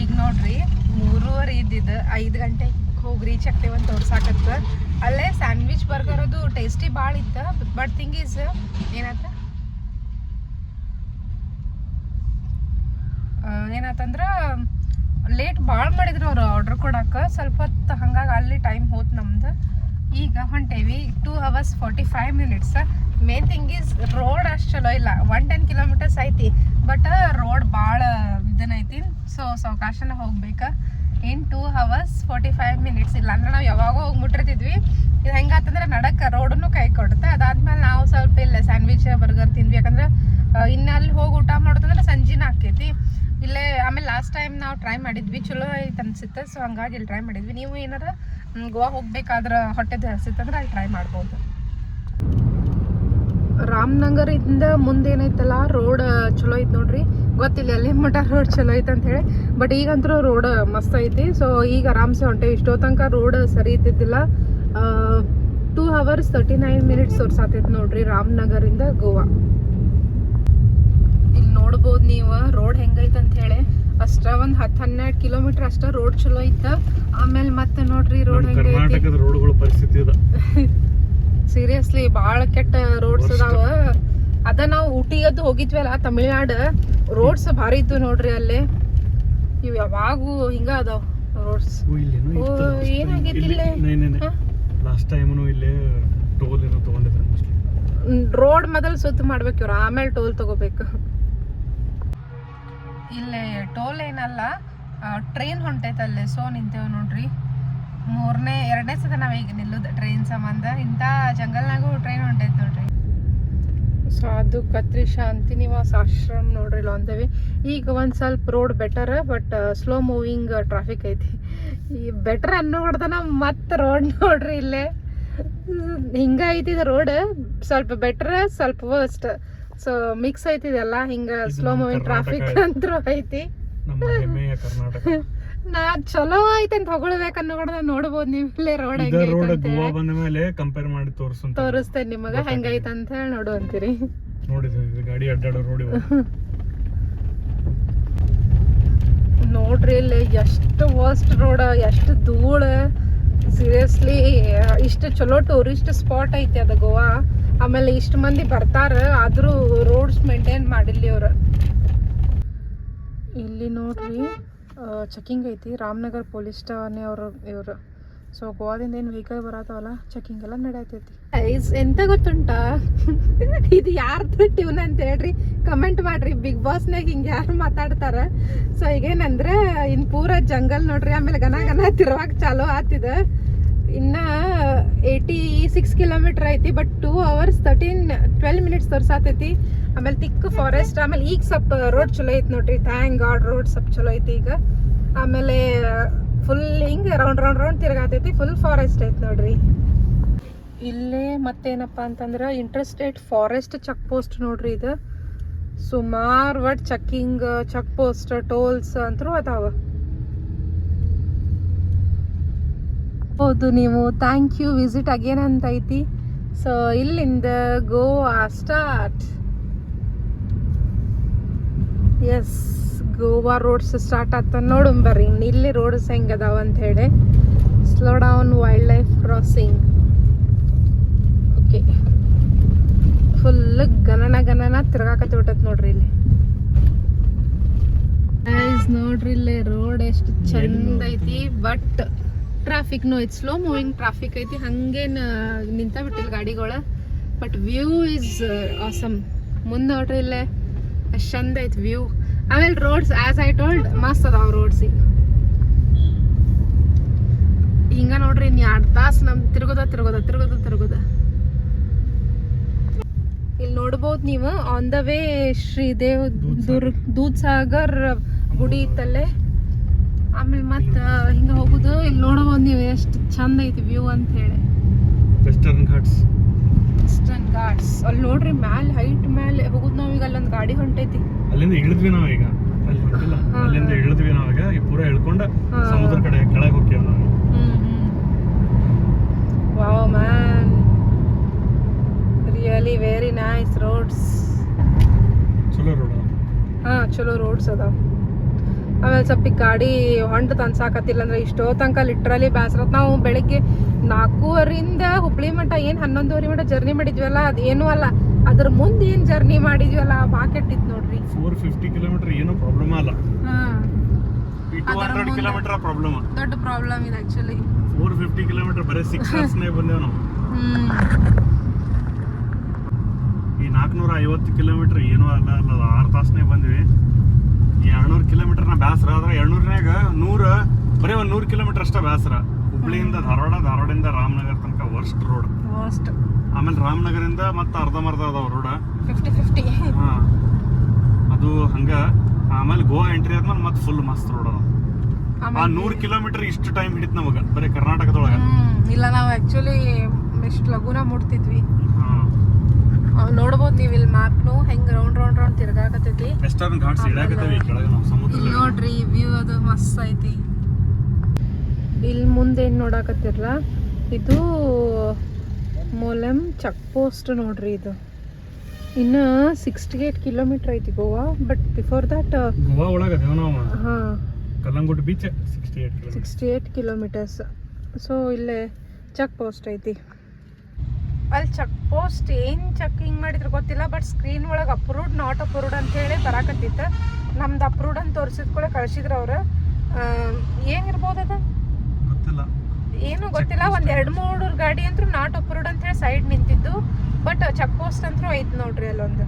ಈಗ ನೋಡ್ರಿ 3:30 ಇದ್ದಿದ್ದು 5 ಗಂಟೆಗೆ ಹೋಗಿ ರೀಚ್ ಆಗ್ತೇವಂತ ತೋರ್ಸಾಕತ್ತ. ಅಲ್ಲೇ ಸ್ಯಾಂಡ್ವಿಚ್ ಬರ್ಗರ್ ಅದು ಟೇಸ್ಟಿ ಭಾಳ ಇತ್ತು. ಬಟ್ ಥಿಂಗ್ ಈಸ್ ಏನಾತಂದ್ರೆ ಲೇಟ್ ಭಾಳ ಮಾಡಿದ್ರು ಅವ್ರು ಆರ್ಡ್ರ್ ಕೊಡಕ್ಕೆ. ಸ್ವಲ್ಪ ಹೊತ್ತು ಹಂಗಾಗಿ ಅಲ್ಲಿ ಟೈಮ್ ಹೋತ್ ನಮ್ದು. ಈಗ ಹೊಂಟೇವಿ 2 hours 45 minutes. Main thing is road ಅಷ್ಟು ಚಲೋ ಇಲ್ಲ. 110 ಕಿಲೋಮೀಟರ್ಸ್ ಐತಿ, ಬಟ್ ರೋಡ್ ಭಾಳ ಇದನ್ನೈತಿ. ಸೊ ಸಾವಕಾಶನ ಹೋಗ್ಬೇಕು. ಇನ್ 2 hours 45 minutes. ಇಲ್ಲ ಅಂದ್ರೆ ನಾವು ಯಾವಾಗೋ ಹೋಗಿ ಮುಟ್ಟಿರ್ತಿದ್ವಿ. ಇದು ಹೆಂಗಾತಂದ್ರೆ ನಡಕ್ಕೆ ರೋಡನ್ನು ಕೈ ಕೊಡುತ್ತೆ. ಅದಾದ್ಮೇಲೆ ನಾವು ಸ್ವಲ್ಪ ಇಲ್ಲ ಸ್ಯಾಂಡ್ವಿಚ್ ಬರ್ಗರ್ ತಿಂದ್ವಿ. ಯಾಕಂದ್ರೆ ಇನ್ನು ಅಲ್ಲಿ ಹೋಗಿ ಊಟ ಮಾಡೋದಂದ್ರೆ ಸಂಜಿನ ಆಕೈತಿ ಇಲ್ಲೇ. ಆಮೇಲೆ ಲಾಸ್ಟ್ ಟೈಮ್ ನಾವು ಟ್ರೈ ಮಾಡಿದ್ವಿ, ಚಲೋ ಐತೆ ಅನ್ಸುತ್ತೆ. ಸೊ ಹಂಗಾಗಿ ಇಲ್ಲಿ ಟ್ರೈ ಮಾಡಿದ್ವಿ. ನೀವು ಏನಾರ ಗೋವಾ ಹೋಗ್ಬೇಕಾದ್ರೆ ಹೊಟ್ಟೆದು ಹಸಿತ್ತಂದ್ರೆ ಅಲ್ಲಿ ಟ್ರೈ ಮಾಡ್ಬೋದು. ರಾಮನಗರದಿಂದ ಮುಂದೆ ಏನೈತಲ್ಲ ರೋಡ್ ಚಲೋ ಐತೆ ನೋಡ್ರಿ. ಗೊತ್ತಿಲ್ಲ ಎಲ್ಲಿ ಮಠ ರೋಡ್ ಚಲೋ ಐತೆ ಅಂತ ಹೇಳಿ, ಬಟ್ ಈಗಂತೂ ರೋಡ್ ಮಸ್ತ್ ಐತಿ. ಸೊ ಈಗ ಆರಾಮ್ಸೆ ಹೊಂಟೇವಿ. ಇಷ್ಟೋ ತನಕ ರೋಡ್ ಸರಿ ಇದ್ದಿದ್ದಿಲ್ಲ. 2 hours 39 minutes ತೋರ್ಸಾತೈತಿ ನೋಡ್ರಿ ರಾಮನಗರಿಂದ ಗೋವಾ. ಇಲ್ಲಿ ನೋಡ್ಬೋದು ನೀವು ರೋಡ್ ಹೆಂಗೈತೆ ಅಂತ ಹೇಳಿ. ಅಷ್ಟ ಒಂದು 10-12 ಕಿಲೋಮೀಟರ್ ಅಷ್ಟ ರೋಡ್ ಚಲೋ ಐತ. ಆಮೇಲೆ ಮತ್ತೆ ನೋಡ್ರಿ ರೋಡ್ ಹೆಂಗೈತಿ. ರೋಡ್ಗಳ ಪರಿಸ್ಥಿತಿ ಇದೆ ಸೀರಿಯಸ್ಲಿ ಭಾಳ ಕೆಟ್ಟ ರೋಡ್ಸ್ ಅದಾವ. ಅದ ನಾವು ಊಟಿಗದ್ದು ಹೋಗಿದ್ವಲ್ಲ ತಮಿಳ್ನಾಡು, ರೋಡ್ಸ್ ಭಾರಿ ಇತ್ತು ನೋಡ್ರಿ ಅಲ್ಲಿ. ಇವ್ ಯಾವಾಗೂ ಹಿಂಗ ಅದಾವ ರೋಡ್ಸ್. ಏನಾಗೈತಿಲ್ಲ ಲಾಸ್ಟ್ ಟೈಮ್ನು ಇಲ್ಲೇ ಟೋಲ್ ಏನೋ ತಗೊಂಡಿದ್ರು. ರೋಡ್ ಮೊದಲು ಸುತ್ತ ಮಾಡ್ಬೇಕು ಇವ್ರು, ಆಮೇಲೆ ಟೋಲ್ ತಗೋಬೇಕು. ಇಲ್ಲೇ ಟೋಲ್ ಏನಲ್ಲ, ಟ್ರೈನ್ ಹೊಂಟೈತಲ್ಲೇ, ಸೊ ನಿಂತೇವೆ ನೋಡ್ರಿ. ಎರಡನೇ ಸತ ನಾವೀಗ ನಿಲ್ಲೋದು ಟ್ರೈನ್ ಸಂಬಂಧ. ಇಂಥ ಜಂಗಲ್ನಾಗೂ ಟ್ರೈನ್ ಹೊಂಟೈತೆ ನೋಡ್ರಿ. ಸಾಧು ಕತ್ರಿ ಶಾಂತಿ ನಿವಾಸ ಆಶ್ರಮ್ ನೋಡ್ರಿ ಇಲ್ಲಿ ಅಂತೇವಿ. ಈಗ ಒಂದು ಸ್ವಲ್ಪ road better, but slow moving traffic ಐತಿ. ಈ ಬೆಟರ್ ಅನ್ನೋಡ್ದನ ಮತ್ತೆ ರೋಡ್ ನೋಡ್ರಿ ಇಲ್ಲೇ ಹಿಂಗ ಐತಿದ ರೋಡ್. ಸ್ವಲ್ಪ ಬೆಟರ್, ಸ್ವಲ್ಪ ವರ್ಸ್ಟ್, ಸೊ ಮಿಕ್ಸ್ ಐತಿದೆಲ್ಲ. ಹಿಂಗ ಸ್ಲೋ ಮೂವಿಂಗ್ ಟ್ರಾಫಿಕ್ ಅಂತೂ ಐತಿ. ನಾ ಚಲೋ ಐತೆ ಅಂತ ಹೊಗಳ್ಬೇಕನ್ನೋಡ ನೋಡ್ಬೋದು ನೀವು ಇಲ್ಲೇ ರೋಡ್ ಗೋವಾ ಬಂದ ಮೇಲೆ ಕಂಪೇರ್ ಮಾಡಿ ತೋರಿಸ್ತೇನೆ ನಿಮಗ ಹೆಂಗೈತೆ ಅಂತ ಹೇಳಿ ನೋಡು ಅಂತೀರಿ. ಗಾಡಿ ಅಡ್ಡಾಡೋ ರೋಡ್ ನೋಡ್ರಿ ಇಲ್ಲಿ ಎಷ್ಟು ವರ್ಸ್ಟ್ ರೋಡ್, ಎಷ್ಟು ಧೂಳ. ಸೀರಿಯಸ್ಲಿ ಇಷ್ಟು ಚಲೋ ಟೂರಿಸ್ಟ್ ಸ್ಪಾಟ್ ಐತಿ ಅದು ಗೋವಾ. ಆಮೇಲೆ ಇಷ್ಟು ಮಂದಿ ಬರ್ತಾರ, ಆದ್ರೂ ರೋಡ್ಸ್ ಮೇಂಟೈನ್ ಮಾಡಿಲ್ಲ ಇವ್ರು. ಇಲ್ಲಿ ನೋಡ್ರಿ ಚೆಕಿಂಗ್ ಐತಿ. ರಾಮನಗರ್ ಪೊಲೀಸ್ ಠಾಣೆ ಇವರು. ಸೊ ಗೋವಾದಿಂದ ಏನು ವೆಹಿಕಲ್ ಬರತ್ತವಲ್ಲ, ಚೆಕಿಂಗ್ ಎಲ್ಲ ನಡೆಯತೈತಿ. ಎಂತ ಗೊತ್ತುಂಟಾ, ಇದು ಯಾರ್ದು ಟ್ಯೂನ್ ಅಂತ ಹೇಳ್ರಿ ಕಮೆಂಟ್ ಮಾಡ್ರಿ. ಬಿಗ್ ಬಾಸ್ನಾಗ ಹಿಂಗೆ ಯಾರು ಮಾತಾಡ್ತಾರ. ಸೊ ಈಗೇನಂದ್ರೆ ಇನ್ನು ಪೂರ ಜಂಗಲ್ ನೋಡ್ರಿ. ಆಮೇಲೆ ಗನ ತಿರುವಾಗ ಚಾಲೋ ಆತಿದ. ಇನ್ನು 86 ಕಿಲೋಮೀಟರ್ ಐತಿ, ಬಟ್ 2 hours 12 minutes ತೋರ್ಸಾತೈತಿ. ಆಮೇಲೆ ತಿಕ್ಕ ಫಾರೆಸ್ಟ್. ಆಮೇಲೆ ಈಗ ಸ್ವಲ್ಪ ರೋಡ್ ಚಲೋ ಐತಿ ನೋಡ್ರಿ, ಥ್ಯಾಂಕ್ ಗಾಡ್ ರೋಡ್ ಸ್ವಲ್ಪ ಚಲೋ ಐತಿ ಈಗ. ಆಮೇಲೆ ಫುಲ್ ಹಿಂಗೆ ರೌಂಡ್ ತಿರ್ಗಾತೈತಿ. ಫುಲ್ ಫಾರೆಸ್ಟ್ ಐತಿ ನೋಡ್ರಿ ಇಲ್ಲೇ. ಮತ್ತೇನಪ್ಪ ಅಂತಂದ್ರೆ ಇಂಟರ್ಸ್ಟೇಟ್ ಫಾರೆಸ್ಟ್ ಚೆಕ್ ಪೋಸ್ಟ್ ನೋಡ್ರಿ ಇದು. ಸುಮಾರು ಒಟ್ಟು ಚೆಕ್ ಪೋಸ್ಟ್, ಟೋಲ್ಸ್ ಅಂತೂ ಅದಾವ. ಹೌದು, ನೀವು ಥ್ಯಾಂಕ್ ಯು ವಿಸಿಟ್ ಅಗೇನ್ ಅಂತ ಐತಿ. ಸೊ ಇಲ್ಲಿಂದ Goa start. Yes, Goa roads start ಆಗ್ತದೆ. ನೋಡೋಣ ಬರ್ರಿ ಇಲ್ಲಿ ರೋಡ್ಸ್ ಹೆಂಗೆ ಅದಾವ ಅಂತ ಹೇಳಿ. Slow down, wildlife crossing. Okay, full ಗಣನ ತಿರ್ಗಾಕತ್ತಿ ಬಿಟ್ಟೈತೆ ನೋಡ್ರಿ ಇಲ್ಲಿ. ನೋಡ್ರಿ ಇಲ್ಲಿ ರೋಡ್ ಎಷ್ಟು ಚಂದ ಐತಿ. ಬಟ್ ಟ್ರಾಫಿಕ್ನು ಐತಿ, ಸ್ಲೋ ಮೂವಿಂಗ್ ಟ್ರಾಫಿಕ್ ಐತಿ. ಹಂಗೇನು ನಿಂತ ಬಿಟ್ಟಿಲ್ಲ ಗಾಡಿಗಳು. But view is awesome. ಮುಂದೆ ನೋಡ್ರಿ ಇಲ್ಲೇ ಎಷ್ಟು ಚಂದ ಐತಿ ವ್ಯೂ. ಆಮೇಲೆ ರೋಡ್ಸ್ ಆಸ್ ಐ ಟೋಲ್ಡ್ ಮಸ್ತ್ ಅದಾವ ರೋಡ್ಸ್. ಈಗ ಹಿಂಗ ನೋಡ್ರಿ ಇನ್ನು 2 ತಾಸು ನಮ್ ತಿರುಗೋದ. ಇಲ್ಲಿ ನೋಡ್ಬೋದು ನೀವು on the way Shridev Dudh Sagar ಗುಡಿ ಇತ್ತಲ್ಲೇ. ಆಮೇಲೆ ಮತ್ತೆ ಹಿಂಗ ಹೋಗುದು. ಇಲ್ಲಿ ನೋಡಬಹುದು ನೀವು ಎಷ್ಟು ಚಂದ ಐತಿ ವ್ಯೂ ಅಂತ ಹೇಳಿ. ವೆಸ್ಟರ್ನ್ ಘಾಟ್ಸ್ ಅಲ್ಲಿ ನೋಡ್ರಿ ಮ್ಯಾಲೆ ಹೈಟ್ ಮೇಲೆ ಹೋಗುದು. ನಾವೀಗ ಅಲ್ಲೊಂದು ಗಾಡಿ ಹೊಂಟೈತಿ. ಅಲ್ಲಿಂದ ಇಳಿದ್ವಿ ನಾವೀಗ. ಅಲ್ಲಿ ಹೊಂಟಿಲ್ಲ, ಅಲ್ಲಿಂದ ಇಳಿದ್ವಿ ನಾವೀಗ. ಈ ಪೂರ ಇಳ್ಕೊಂಡ ಸಮುದ್ರ ಕಡೆ ಕೆಳಗೆ ಹೋಗ್ತೀವಿ ನಾವು. Wow man, really very nice roads. ಚಲೋ ರೋಡ್ಸ್ ಅದಾವ. ಆಮೇಲೆ ಸ್ವಲ್ಪ ಗಾಡಿ ಹೊಂಟದ ಅನ್ಸಾಕತ್ತಿಲ್ಲ. ಅಂದ್ರೆ ಇಷ್ಟೋ ತನಕ ಲಿಟ್ರಲಿ ಬೇಸರತ್. ನಾವು ಬೆಳಿಗ್ಗೆ 4:30ರಿಂದ ಹುಬ್ಳಿ ಮಠ ಏನು 11:30 ಮಠ ಜರ್ನಿ ಮಾಡಿದ್ವಲ್ಲ, ಅದೇನು ಅಲ್ಲ. ಅದ್ರ ಮುಂದೆ ಏನು ಜರ್ನಿ ಮಾಡಿದ್ವಲ್ಲ ಭಾಳ ಕೆಟ್ಟಿತ್ತು ನೋಡ್ರಿ. 450 ಕಿಲೋಮೀಟರ್ ಏನೋ ಪ್ರಾಬ್ಲಮ್ ಅಲ್ಲ. 200 ಕಿಲೋಮೀಟರ್ ಪ್ರಾಬ್ಲಮ್, ದೊಡ್ಡ ಪ್ರಾಬ್ಲಮ್ ಇದೆ ಆಕ್ಚುಲಿ. 450 ಕಿಲೋಮೀಟರ್ ಬರೀ 6 hours ಬಂದೇವ್ ನಾವು. ಈ 450 ಕಿಲೋಮೀಟರ್ ಏನೋ ಅಲ್ಲ 6 ತಾಸನೇ ಬಂದ್ವಿ. 200 ಕಿಲೋಮೀಟರ್ನ ಬೇಸರ ಆದ್ರೆ 200ನ್ಯಾಗ 100 ಬರೀ 100 ಕಿಲೋಮೀಟರ್ ಅಷ್ಟೇ ಬೇಸರ. ಹುಬ್ಳಿಯಿಂದ ಧಾರವಾಡದಿಂದ ರಾಮನಗರ ತನಕ ವರ್ಸ್ಟ್ ರೋಡ್. ಆಮೇಲೆ ರಾಮನಗರಿಂದ ಮತ್ತೆ ಅರ್ಧಂಬರ್ಧ ಅದಾವ ರೋಡ್ 50-50. ಅದು ಹಂಗ. ಆಮೇಲೆ ಗೋವಾ ಎಂಟ್ರಿ ಆದ್ಮೇಲೆ ಮತ್ತೆ ಫುಲ್ ಮಸ್ತ್ ರೋಡ್ ಅದ. ಆ 100 ಕಿಲೋಮೀಟರ್ ಇಷ್ಟು ಟೈಮ್ ಹಿಡಿತ್ ನಮಗ ಬರೀ ಕರ್ನಾಟಕದೊಳಗ. ಇಲ್ಲ, ನಾವು ಆಕ್ಚುಲಿ ಎಷ್ಟು ಲಘುನ ಮುಟ್ತಿದ್ವಿ. ನೋಡ್ಬೋದು ನೀವು ಇಲ್ಲಿ ಮ್ಯಾಪ್ನು ಹೆಂಗ್ ರೌಂಡ್ ತಿರ್ಗಾಕತೈತಿ. ವೆಸ್ಟರ್ನ್ ಘಾಟ್ಸ್ ಇಳಿಯಾಕತ್ತೀವಿ ಕೆಳಗೆ ನಾವು ಸಮುದ್ರ. ಇಲ್ಲಿ ನೋಡ್ರಿ ವ್ಯೂ ಅದು ಮಸ್ತ್ ಐತಿ. ಇಲ್ಲಿ ಮುಂದೆ ಏನ್ ನೋಡಾಕತ್ತಿರಲ್ಲ, ಇದು ಮೊಲೆಮ್ ಚೆಕ್ ಪೋಸ್ಟ್ ನೋಡ್ರಿ. ಇದು ಇನ್ನು 68 ಕಿಲೋಮೀಟರ್ ಐತಿ Goa. But before that Goa ಒಳಗದೇವ ನಾವು. Calangute beach 68 kilometres. ಸೊ ಇಲ್ಲೇ ಚೆಕ್ ಪೋಸ್ಟ್ ಐತಿ. ಅಲ್ಲಿ ಚೆಕ್ ಪೋಸ್ಟ್ ಏನು ಚೆಕಿಂಗ್ ಮಾಡಿದ್ರು ಗೊತ್ತಿಲ್ಲ. ಬಟ್ ಸ್ಕ್ರೀನ್ ಒಳಗೆ ಅಪ್ರೂವ್ಡ್ ನಾಟ್ ಅಪ್ರೂವ್ಡ್ ಅಂತ ಹೇಳಿ ಬರಾಕತ್ತಿತ್ತು. ನಮ್ದು ಅಪ್ರೂವ್ಡ್ ಅಂತ ತೋರಿಸಿದ್ಕೊಳ್ಳೆ ಕಳಿಸಿದ್ರು ಅವ್ರು. ಏನಿರ್ಬೋದು ಅದು ಏನು ಗೊತ್ತಿಲ್ಲ. ಒಂದು 2-3 ಗಾಡಿ ಅಂತೂ ನಾಟ್ ಅಪ್ರೂವ್ಡ್ ಅಂತ ಹೇಳಿ ಸೈಡ್ ನಿಂತಿದ್ದು. ಬಟ್ ಚೆಕ್ ಪೋಸ್ಟ್ ಅಂತೂ ಐತಿ ನೋಡ್ರಿ ಅಲ್ಲೊಂದು.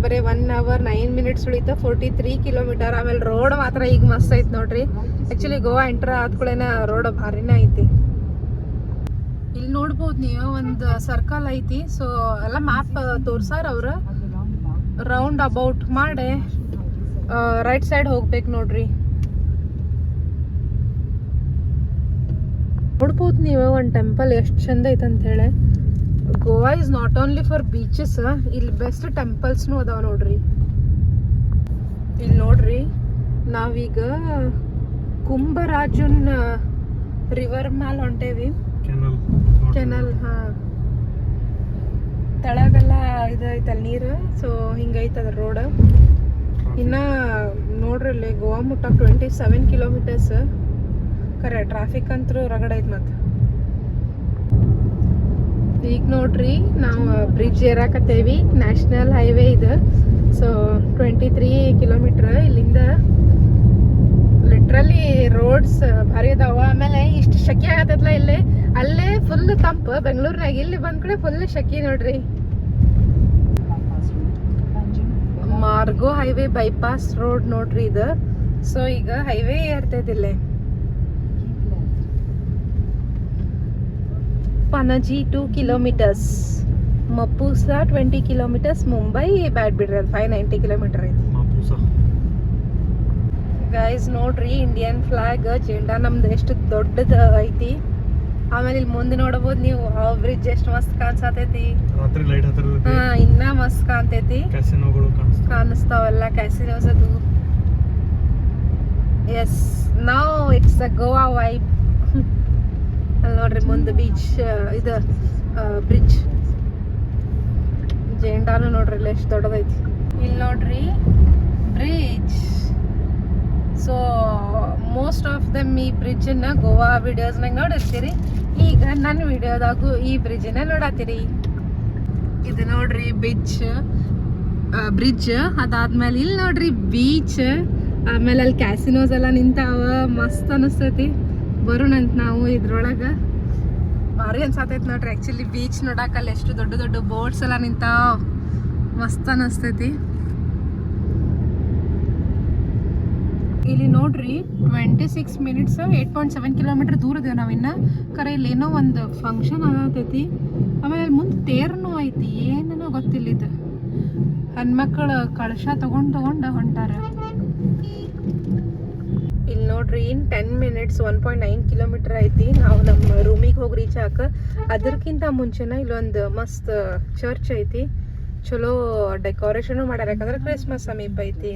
ಬರೀ 1 hour 9 minutes ಉಳಿತ 43 ಕಿಲೋಮೀಟರ್. ಆಮೇಲೆ ರೋಡ್ ಮಾತ್ರ ಈಗ ಮಸ್ತ್ ಐತಿ ನೋಡ್ರಿ. ಆಕ್ಚುಲಿ ಗೋವಾ ಎಂಟರ್ ಆದ್ಕೂಳೆನ ರೋಡ್ ಭಾರಿನೇ ಐತಿ. ಇಲ್ಲಿ ನೋಡ್ಬೋದು ನೀವು ಒಂದು ಸರ್ಕಲ್ ಐತಿ. ಸೊ ಎಲ್ಲ ಮ್ಯಾಪ್ ತೋರ್ಸಾರ ಅವ್ರ. ರೌಂಡ್ ಅಬೌಟ್ ಮಾಡಿ ರೈಟ್ ಸೈಡ್ ಹೋಗ್ಬೇಕು ನೋಡ್ರಿ. ನೋಡ್ಬೋದು ನೀವು ಒಂದು ಟೆಂಪಲ್ ಎಷ್ಟು ಚಂದ ಐತೆ ಅಂತ ಹೇಳಿ. Goa is not only for beaches, ಇಲ್ಲಿ ಬೆಸ್ಟ್ ಟೆಂಪಲ್ಸ್ನು ಅದಾವ ನೋಡ್ರಿ. ಇಲ್ಲಿ ನೋಡ್ರಿ ನಾವೀಗ ಕುಂಭರಾಜನ್ ರಿವರ್ ಮ್ಯಾಲ ಹೊಂಟೇವಿ. ಕೆನಲ್ ತಳಗೆಲ್ಲ ಇದೈತಲ್ಲ ನೀರು. ಸೊ ಹಿಂಗೈತದ ರೋಡ್. ಇನ್ನ ನೋಡ್ರಿ ಇಲ್ಲಿ ಗೋವಾ ಮುಟ್ಟ 27 ಕಿಲೋಮೀಟರ್ಸ್. ಖರೆ ಟ್ರಾಫಿಕ್ ಅಂತೂ ರಗಡ ಐತಿ. ಮತ್ತೆ ಈಗ ನೋಡ್ರಿ ನಾವು ಬ್ರಿಡ್ಜ್ ಏರಾಕತ್ತೇವಿ. ನ್ಯಾಷನಲ್ ಹೈವೇ ಇದು. ಸೊ 23 ಕಿಲೋಮೀಟರ್ ಇಲ್ಲಿಂದ. ಲಿಟ್ರಲಿ ರೋಡ್ಸ್ ಭಾರಿ ಅದಾವ. ಆಮೇಲೆ ಇಷ್ಟು ಶೆಕೆ ಆಗತ್ತಲ್ಲ ಇಲ್ಲಿ. ಅಲ್ಲೇ ಫುಲ್ ತಂಪು ಬೆಂಗಳೂರಿನಾಗ. ಇಲ್ಲಿ ಬಂದ ಕಡೆ ಫುಲ್ ಶೆಕೆ ನೋಡ್ರಿ. ಮಾರ್ಗೋ ಹೈವೇ ಬೈಪಾಸ್ ರೋಡ್ ನೋಡ್ರಿ ಇದು. ಸೊ ಈಗ ಹೈವೇ ಇರ್ತೈತಿಲ್ಲೇ. ಪಣಜಿ 2 ಕಿಲೋಮೀಟರ್ಸ್, ಮಪೂಸ 20 ಕಿಲೋಮೀಟರ್ಸ್, ಮುಂಬೈ ಬ್ಯಾಡ್ ಬಿಡ್ರಿ ಅದು 590 ಕಿಲೋಮೀಟರ್ ಐತಿ. ಗೈಸ್ ನೋಡ್ರಿ ಇಂಡಿಯನ್ ಫ್ಲಾಗ್ ಜೆಂಡಾ ನಮ್ದು ಎಷ್ಟು ದೊಡ್ಡದ ಐತಿ. ಆಮೇಲೆ ಇಲ್ಲಿ ಮುಂದೆ ನೋಡಬಹುದು ನೀವು ಆ ಬ್ರಿಡ್ಜ್ ಎಷ್ಟು ಮಸ್ತ್ ಕಾಣಿಸತೈತಿ. ಇನ್ನ ಮಸ್ತ್ ಕಾಣ್ತೈತಿ. ಕಾಣಿಸ್ತಾವಲ್ಲ ಕ್ಯಾಸಿನೋಸ್ ಅದು. ಎಸ್ ನಾವ್ ಇಟ್ಸ್ ಅ ಗೋವಾ ವೈಬ್. ಅಲ್ಲಿ ನೋಡ್ರಿ ಮುಂದೆ ಬೀಚ್ ಇದು ಬ್ರಿಡ್ಜ್. ಜೆಂಡಾನು ನೋಡ್ರಿ ಇಲ್ಲಿ ಎಷ್ಟು ದೊಡ್ಡದೈತಿ. ಇಲ್ಲಿ ನೋಡ್ರಿ bridge. So most of them ಈ ಬ್ರಿಡ್ಜನ್ನ ಗೋವಾ ವಿಡಿಯೋಸ್ನಾಗ ನೋಡಿರ್ತೀರಿ. ಈಗ ನನ್ನ ವಿಡಿಯೋದಾಗೂ ಈ ಬ್ರಿಡ್ಜನ್ನ ನೋಡತ್ತೀರಿ. ಇದು ನೋಡ್ರಿ ಬ್ರಿಡ್ಜ್. ಅದಾದ್ಮೇಲೆ ಇಲ್ಲಿ ನೋಡ್ರಿ ಬೀಚ್. ಆಮೇಲೆ ಅಲ್ಲಿ ಕ್ಯಾಸಿನೋಸ್ ಎಲ್ಲ ನಿಂತಾವ. ಮಸ್ತ್ ಅನಿಸ್ತೈತಿ. ಬರೋಣಂತ ನಾವು ಇದ್ರೊಳಗೆ. ಭಾರಿ ಅನ್ಸತೈತಿ ನೋಡ್ರಿ. ಆ್ಯಕ್ಚುಲಿ ಬೀಚ್ ನೋಡಕ್ಕಲ್ಲಿ ಎಷ್ಟು ದೊಡ್ಡ ದೊಡ್ಡ ಬೋಟ್ಸ್ ಎಲ್ಲ ನಿಂತಾವ. ಮಸ್ತ್ ಅನಿಸ್ತೈತಿ. ಇಲ್ಲಿ ನೋಡ್ರಿ 26 ಮಿನಿಟ್ಸ್ 8.7 ಕಿಲೋಮೀಟರ್ ದೂರ ಇದೇವೆ ನಾವಿನ್ನ. ಖರೆ ಇಲ್ಲಿ ಏನೋ ಒಂದು ಫಂಕ್ಷನ್ ಆಗತೈತಿ. ಆಮೇಲೆ ಅಲ್ಲಿ ಮುಂದೆ ತೇರ್ನೂ ಐತಿ. ಏನೇನೋ ಗೊತ್ತಿಲ್ಲ. ಇದು ಹೆಣ್ಮಕ್ಳು ಕಳಶ ತಗೊಂಡು ಹೊಂಟಾರ. ಇಲ್ಲಿ ನೋಡ್ರಿ ಇನ್ 10 ಮಿನಿಟ್ಸ್ 1.9 ಕಿಲೋಮೀಟರ್ ಐತಿ. ನಾವು ನಮ್ಮ ರೂಮಿಗೆ ಹೋಗಿ ರೀಚ್ ಆಕ. ಅದಕ್ಕಿಂತ ಮುಂಚೆನ ಇಲ್ಲೊಂದು ಮಸ್ತ್ ಚರ್ಚ್ ಐತಿ. ಚಲೋ ಡೆಕೋರೇಷನ್ ಮಾಡ್ಯಾರ. ಯಾಕಂದ್ರೆ ಕ್ರಿಸ್ಮಸ್ ಸಮೀಪ ಐತಿ.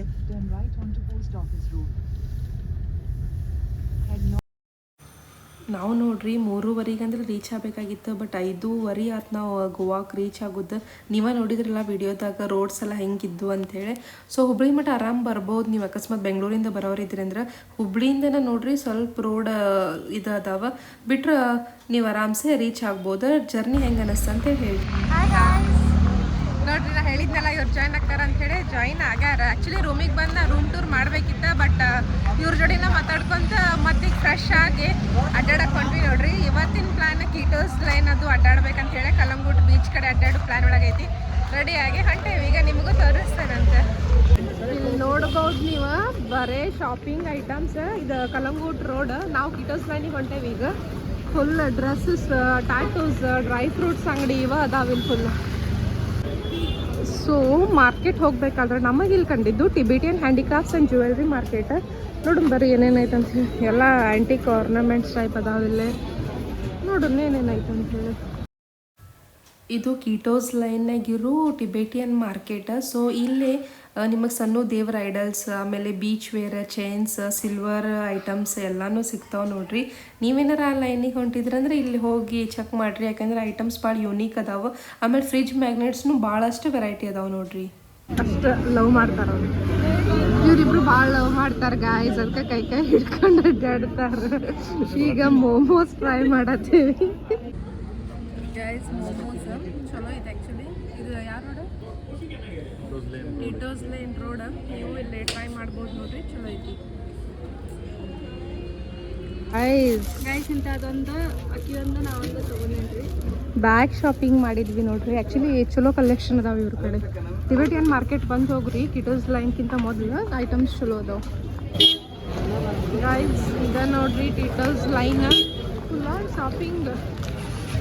ನಾವು ನೋಡ್ರಿ 3:15 ಅಂದ್ರೆ ರೀಚ್ ಆಗಬೇಕಾಗಿತ್ತು. ಬಟ್ 5:15 ಆಯ್ತು ನಾವು ಗೋವಾಕ್ಕೆ ರೀಚ್ ಆಗೋದು. ನೀವೇ ನೋಡಿದ್ರಲ್ಲ ವಿಡಿಯೋದಾಗ ರೋಡ್ಸ್ ಎಲ್ಲ ಹೆಂಗಿದ್ದು ಅಂಥೇಳಿ. ಸೊ ಹುಬ್ಳಿ ಮಟ್ಟ ಆರಾಮ್ ಬರ್ಬೋದು ನೀವು. ಅಕಸ್ಮಾತ್ ಬೆಂಗಳೂರಿಂದ ಬರೋರಿದ್ರಿ ಅಂದ್ರೆ ಹುಬ್ಳಿಯಿಂದನೇ ನೋಡ್ರಿ ಸ್ವಲ್ಪ ರೋಡ್ ಇದು ಅದಾವ. ಬಿಟ್ರೆ ನೀವು ಆರಾಮ್ಸೆ ರೀಚ್ ಆಗ್ಬೋದು. ಜರ್ನಿ ಹೆಂಗೆ ಅನ್ನಿಸ್ತು ಅಂತ ಹೇಳಿ. ನೋಡ್ರಿ ನಾ ಹೇಳಿದ್ನಲ್ಲ ಇವ್ರು ಜಾಯ್ನ್ ಆಗ್ತಾರ ಅಂತ ಹೇಳಿ. ಜಾಯಿನ್ ಆಗ್ಯಾರ. ಆ್ಯಕ್ಚುಲಿ ರೂಮಿಗೆ ಬಂದು ನಾ ರೂಮ್ ಟೂರ್ ಮಾಡ್ಬೇಕಿತ್ತ. ಬಟ್ ಇವ್ರ ಜೋಡಿನ ಮಾತಾಡ್ಕೊಂತ ಮತ್ತೆ ಫ್ರೆಶ್ ಆಗಿ ಅಡ್ಡಾಡಕ್ಕೆ ಹೊಂಟ್ವಿ ನೋಡ್ರಿ. ಇವತ್ತಿನ ಪ್ಲಾನ್ ಕೀಟೋಸ್ ಲೈನ್ ಅದು ಅಡ್ಡಾಡ್ಬೇಕಂತ ಹೇಳಿ ಕಲಂಗುಟ್ ಬೀಚ್ ಕಡೆ ಅಡ್ಡಾಡೋ ಪ್ಲಾನ್ ಒಳಗೈತಿ. ರೆಡಿಯಾಗಿ ಹೊಂಟೇವಿ. ಈಗ ನಿಮಗೂ ತೋರಿಸ್ತೇನಂತೆ. ಇಲ್ಲಿ ನೋಡ್ಬೋದು ನೀವು ಬರೇ ಶಾಪಿಂಗ್ ಐಟಮ್ಸ್. ಇದು ಕಲಂಗುಟ್ ರೋಡ್. ನಾವು ಕೀಟೋಸ್ ಲೈನಿಗೆ ಹೊಂಟೇವಿ. ಈಗ full dresses, tattoos, dry fruits ಅಂಗಡಿ ಇವ ಅದಾವಿಲ್ಲಿ ಫುಲ್. ಸೊ ಮಾರ್ಕೆಟ್ ಹೋಗ್ಬೇಕಾದ್ರೆ ನಮಗೆ ಇಲ್ಲಿ ಕಂಡಿದ್ದು Tibetan handicrafts and jewellery market. ನೋಡು ಬರ್ರಿ ಏನೇನೈತೆ ಅಂತ ಹೇಳಿ. ಎಲ್ಲ ಆ್ಯಂಟಿಕ್ ಆರ್ನಮೆಂಟ್ಸ್ ಟೈಪ್ ಅದಾವಿಲ್ಲೇ. ನೋಡು ಏನೇನೈತೆ ಅಂತ ಹೇಳಿ. ಇದು ಕೀಟೋಸ್ ಲೈನ್ನಾಗಿರೋ ಟಿಬೇಟಿಯನ್ ಮಾರ್ಕೆಟ್. ಸೊ ಇಲ್ಲಿ ನಿಮಗೆ ಸಣ್ಣ ದೇವ್ರ ಐಡಲ್ಸ್, ಆಮೇಲೆ beachwear, chains, silver items ಎಲ್ಲನೂ ಸಿಗ್ತಾವೆ ನೋಡ್ರಿ. ನೀವೇನಾರ ಆ ಲೈನಿಗೆ ಹೊಂಟಿದ್ರಂದ್ರೆ ಇಲ್ಲಿ ಹೋಗಿ ಚೆಕ್ ಮಾಡಿರಿ. ಯಾಕಂದ್ರೆ ಐಟಮ್ಸ್ ಭಾಳ ಯೂನಿಕ್ ಅದಾವೆ. ಆಮೇಲೆ ಫ್ರಿಜ್ ಮ್ಯಾಗ್ನೆಟ್ಸ್ನು ಭಾಳಷ್ಟು ವೆರೈಟಿ ಅದಾವೆ ನೋಡ್ರಿ. ಅಷ್ಟು ಲವ್ ಮಾಡ್ತಾರ ಅವ್ರು. ಇವರಿಬ್ರು ಭಾಳ ಲವ್ ಮಾಡ್ತಾರೆ ಗಾಯ್ಸ್. ಅದಕ್ಕೆ ಕೈ ಹಿಡ್ಕೊಂಡು ಅಡ್ಡಾಡ್ತಾರೆ. ಈಗ ಮೋಮೋಸ್ ಟ್ರೈ ಮಾಡತ್ತೀವಿ ಗೈಸ್. ಮೋಮೋಸ್ ಚಲೋ ಐತೆ ಆ್ಯಕ್ಚುಲಿ. ಇದು ಯಾರು ರೋಡ್? ಕೀಟೋಸ್ line road. ನೀವು ಇಲ್ಲಿ ಟ್ರೈ ಮಾಡ್ಬೋದು ನೋಡ್ರಿ. ಚಲೋ ಐತಿ. ಗೈಸ್ ಇಂತ ಅದೊಂದು ಅಕ್ಕಿ ಒಂದು ನಾವೊಂದು ತೊಗೊಂಡೇನ್ರಿ. ಬ್ಯಾಗ್ ಶಾಪಿಂಗ್ ಮಾಡಿದ್ವಿ ನೋಡ್ರಿ. ಆ್ಯಕ್ಚುಲಿ ಚಲೋ ಕಲೆಕ್ಷನ್ ಅದಾವೆ ಇವ್ರ ಕಡೆ. ಟಿಬೆಟಿಯನ್ ಮಾರ್ಕೆಟ್ ಬಂದು ಹೋಗ್ರಿ. ಕಿಟೋಸ್ ಲೈನ್ಕಿಂತ ಮೊದಲು ಐಟಮ್ಸ್ ಚಲೋ ಅದಾವೆ ಗೈಸ್. ಈಗ ನೋಡ್ರಿ ಟಿಟೋಸ್ ಲೈನ್ ಫುಲ್ಲ ಶಾಪಿಂಗ್.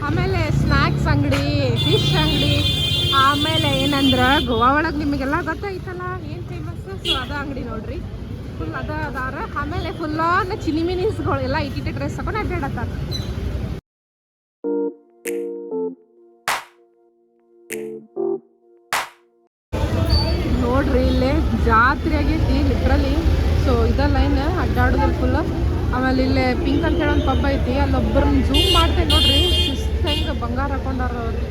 ಆಮೇಲೆ ಸ್ನ್ಯಾಕ್ಸ್ ಅಂಗಡಿ, ಫಿಶ್ ಅಂಗಡಿ, ಆಮೇಲೆ ಏನಂದ್ರೆ ಗೋವಾ ಒಳಗೆ ನಿಮಗೆಲ್ಲ ಗೊತ್ತಾಯ್ತಲ್ಲ ಏನು ಫೇಮಸ್, ಸೊ ಅದ ಅಂಗಡಿ ನೋಡ್ರಿ. ಫುಲ್ ಅದಾರ. ಆಮೇಲೆ ಫುಲ್ಲ ಚಿನಿ ಮಿನಿಸ್ಗಳು ಎಲ್ಲ ಇಟ್ಟಿಟ್ಟೆ ಡ್ರೆಸ್ ಹಾಕೊಂಡು ಅಡ್ಡಾಡತ್ತಾರ. ನೋಡ್ರಿ ಇಲ್ಲೇ ಜಾತ್ರೆ ಆಗೈತಿ ಲಿಟ್ರಲಿ. ಸೊ ಇದ ಲೈನ್ ಅಡ್ಡಾಡೋದ್ರಲ್ಲಿ ಫುಲ್. ಆಮೇಲೆ ಇಲ್ಲೇ ಪಿಂಕ್ ಅಂತ ಹೇಳೋ ಒಂದು ಪಬ್ಬ ಐತಿ. ಅಲ್ಲೊಬ್ಬರನ್ನ ಝೂಮ್ ಮಾಡ್ತೇನೆ ನೋಡ್ರಿ. ಹೆಂಗೆ ಬಂಗಾರ ಹಾಕೊಂಡಾರ ಅವ್ರು.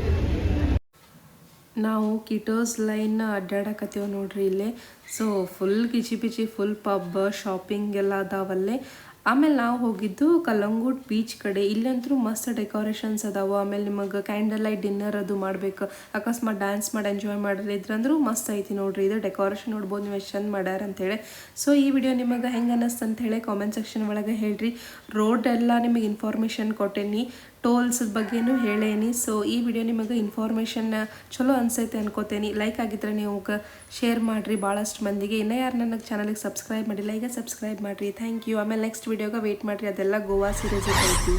ನಾವು ಕಿಟೋಸ್ ಲೈನ್ ಅಡ್ಡಾಡಕತ್ತೀವಿ ನೋಡ್ರಿ ಇಲ್ಲೇ. ಸೊ ಫುಲ್ ಕಿಚಿ ಪಿಚಿ, ಫುಲ್ ಪಬ್ ಶಾಪಿಂಗ್ ಎಲ್ಲ ಅದಾವಲ್ಲೇ. ಆಮೇಲೆ ನಾವು ಹೋಗಿದ್ದು ಕಲ್ಲಂಗೂಟ್ ಬೀಚ್ ಕಡೆ. ಇಲ್ಲಂತೂ ಮಸ್ತ್ ಡೆಕೋರೇಷನ್ಸ್ ಅದಾವ. ಆಮೇಲೆ ನಿಮಗೆ ಕ್ಯಾಂಡಲ್ ಲೈಟ್ ಡಿನ್ನರ್ ಅದು ಮಾಡ್ಬೇಕು, ಅಕಸ್ಮಾತ್ ಡ್ಯಾನ್ಸ್ ಮಾಡಿ ಎಂಜಾಯ್ ಮಾಡಿದ್ರಂದ್ರೂ ಮಸ್ತ್ ಐತಿ ನೋಡ್ರಿ. ಇದು ಡೆಕೋರೇಷನ್ ನೋಡ್ಬೋದು ನೀವು ಎಷ್ಟು ಚಂದ ಮಾಡ್ಯಾರ ಅಂತೇಳಿ. ಸೊ ಈ ವಿಡಿಯೋ ನಿಮಗೆ ಹೆಂಗೆ ಅನ್ನಿಸ್ತು ಅಂತೇಳಿ ಕಾಮೆಂಟ್ ಸೆಕ್ಷನ್ ಒಳಗೆ ಹೇಳ್ರಿ. ರೋಡ್ ಎಲ್ಲ ನಿಮಗೆ ಇನ್ಫಾರ್ಮೇಷನ್ ಕೊಟ್ಟೇನಿ, ಟೋಲ್ಸ್ ಬಗ್ಗೆನೂ ಹೇಳೇನಿ. ಸೊ ಈ ವಿಡಿಯೋ ನಿಮಗೆ ಇನ್ಫಾರ್ಮೇಷನ್ ಚಲೋ ಅನ್ಸೈತೆ ಅನ್ಕೋತೇನೆ. ಲೈಕ್ ಆಗಿದ್ರೆ ನೀವು ಶೇರ್ ಮಾಡಿರಿ ಭಾಳಷ್ಟು ಮಂದಿಗೆ. ಇನ್ನೂ ಯಾರು ನನಗೆ ಚಾನಲ್ಗೆ ಸಬ್ಸ್ಕ್ರೈಬ್ ಮಾಡಿಲ್ಲ, ಈಗ ಸಬ್ಸ್ಕ್ರೈಬ್ ಮಾಡಿರಿ. Thank you. ಆಮೇಲೆ ನೆಕ್ಸ್ಟ್ ವಿಡಿಯೋಗೆ ವೆಯ್ಟ್ ಮಾಡಿರಿ. ಅದೆಲ್ಲ ಗೋವಾ ಸೀರೀಸ್ ಐತಿ.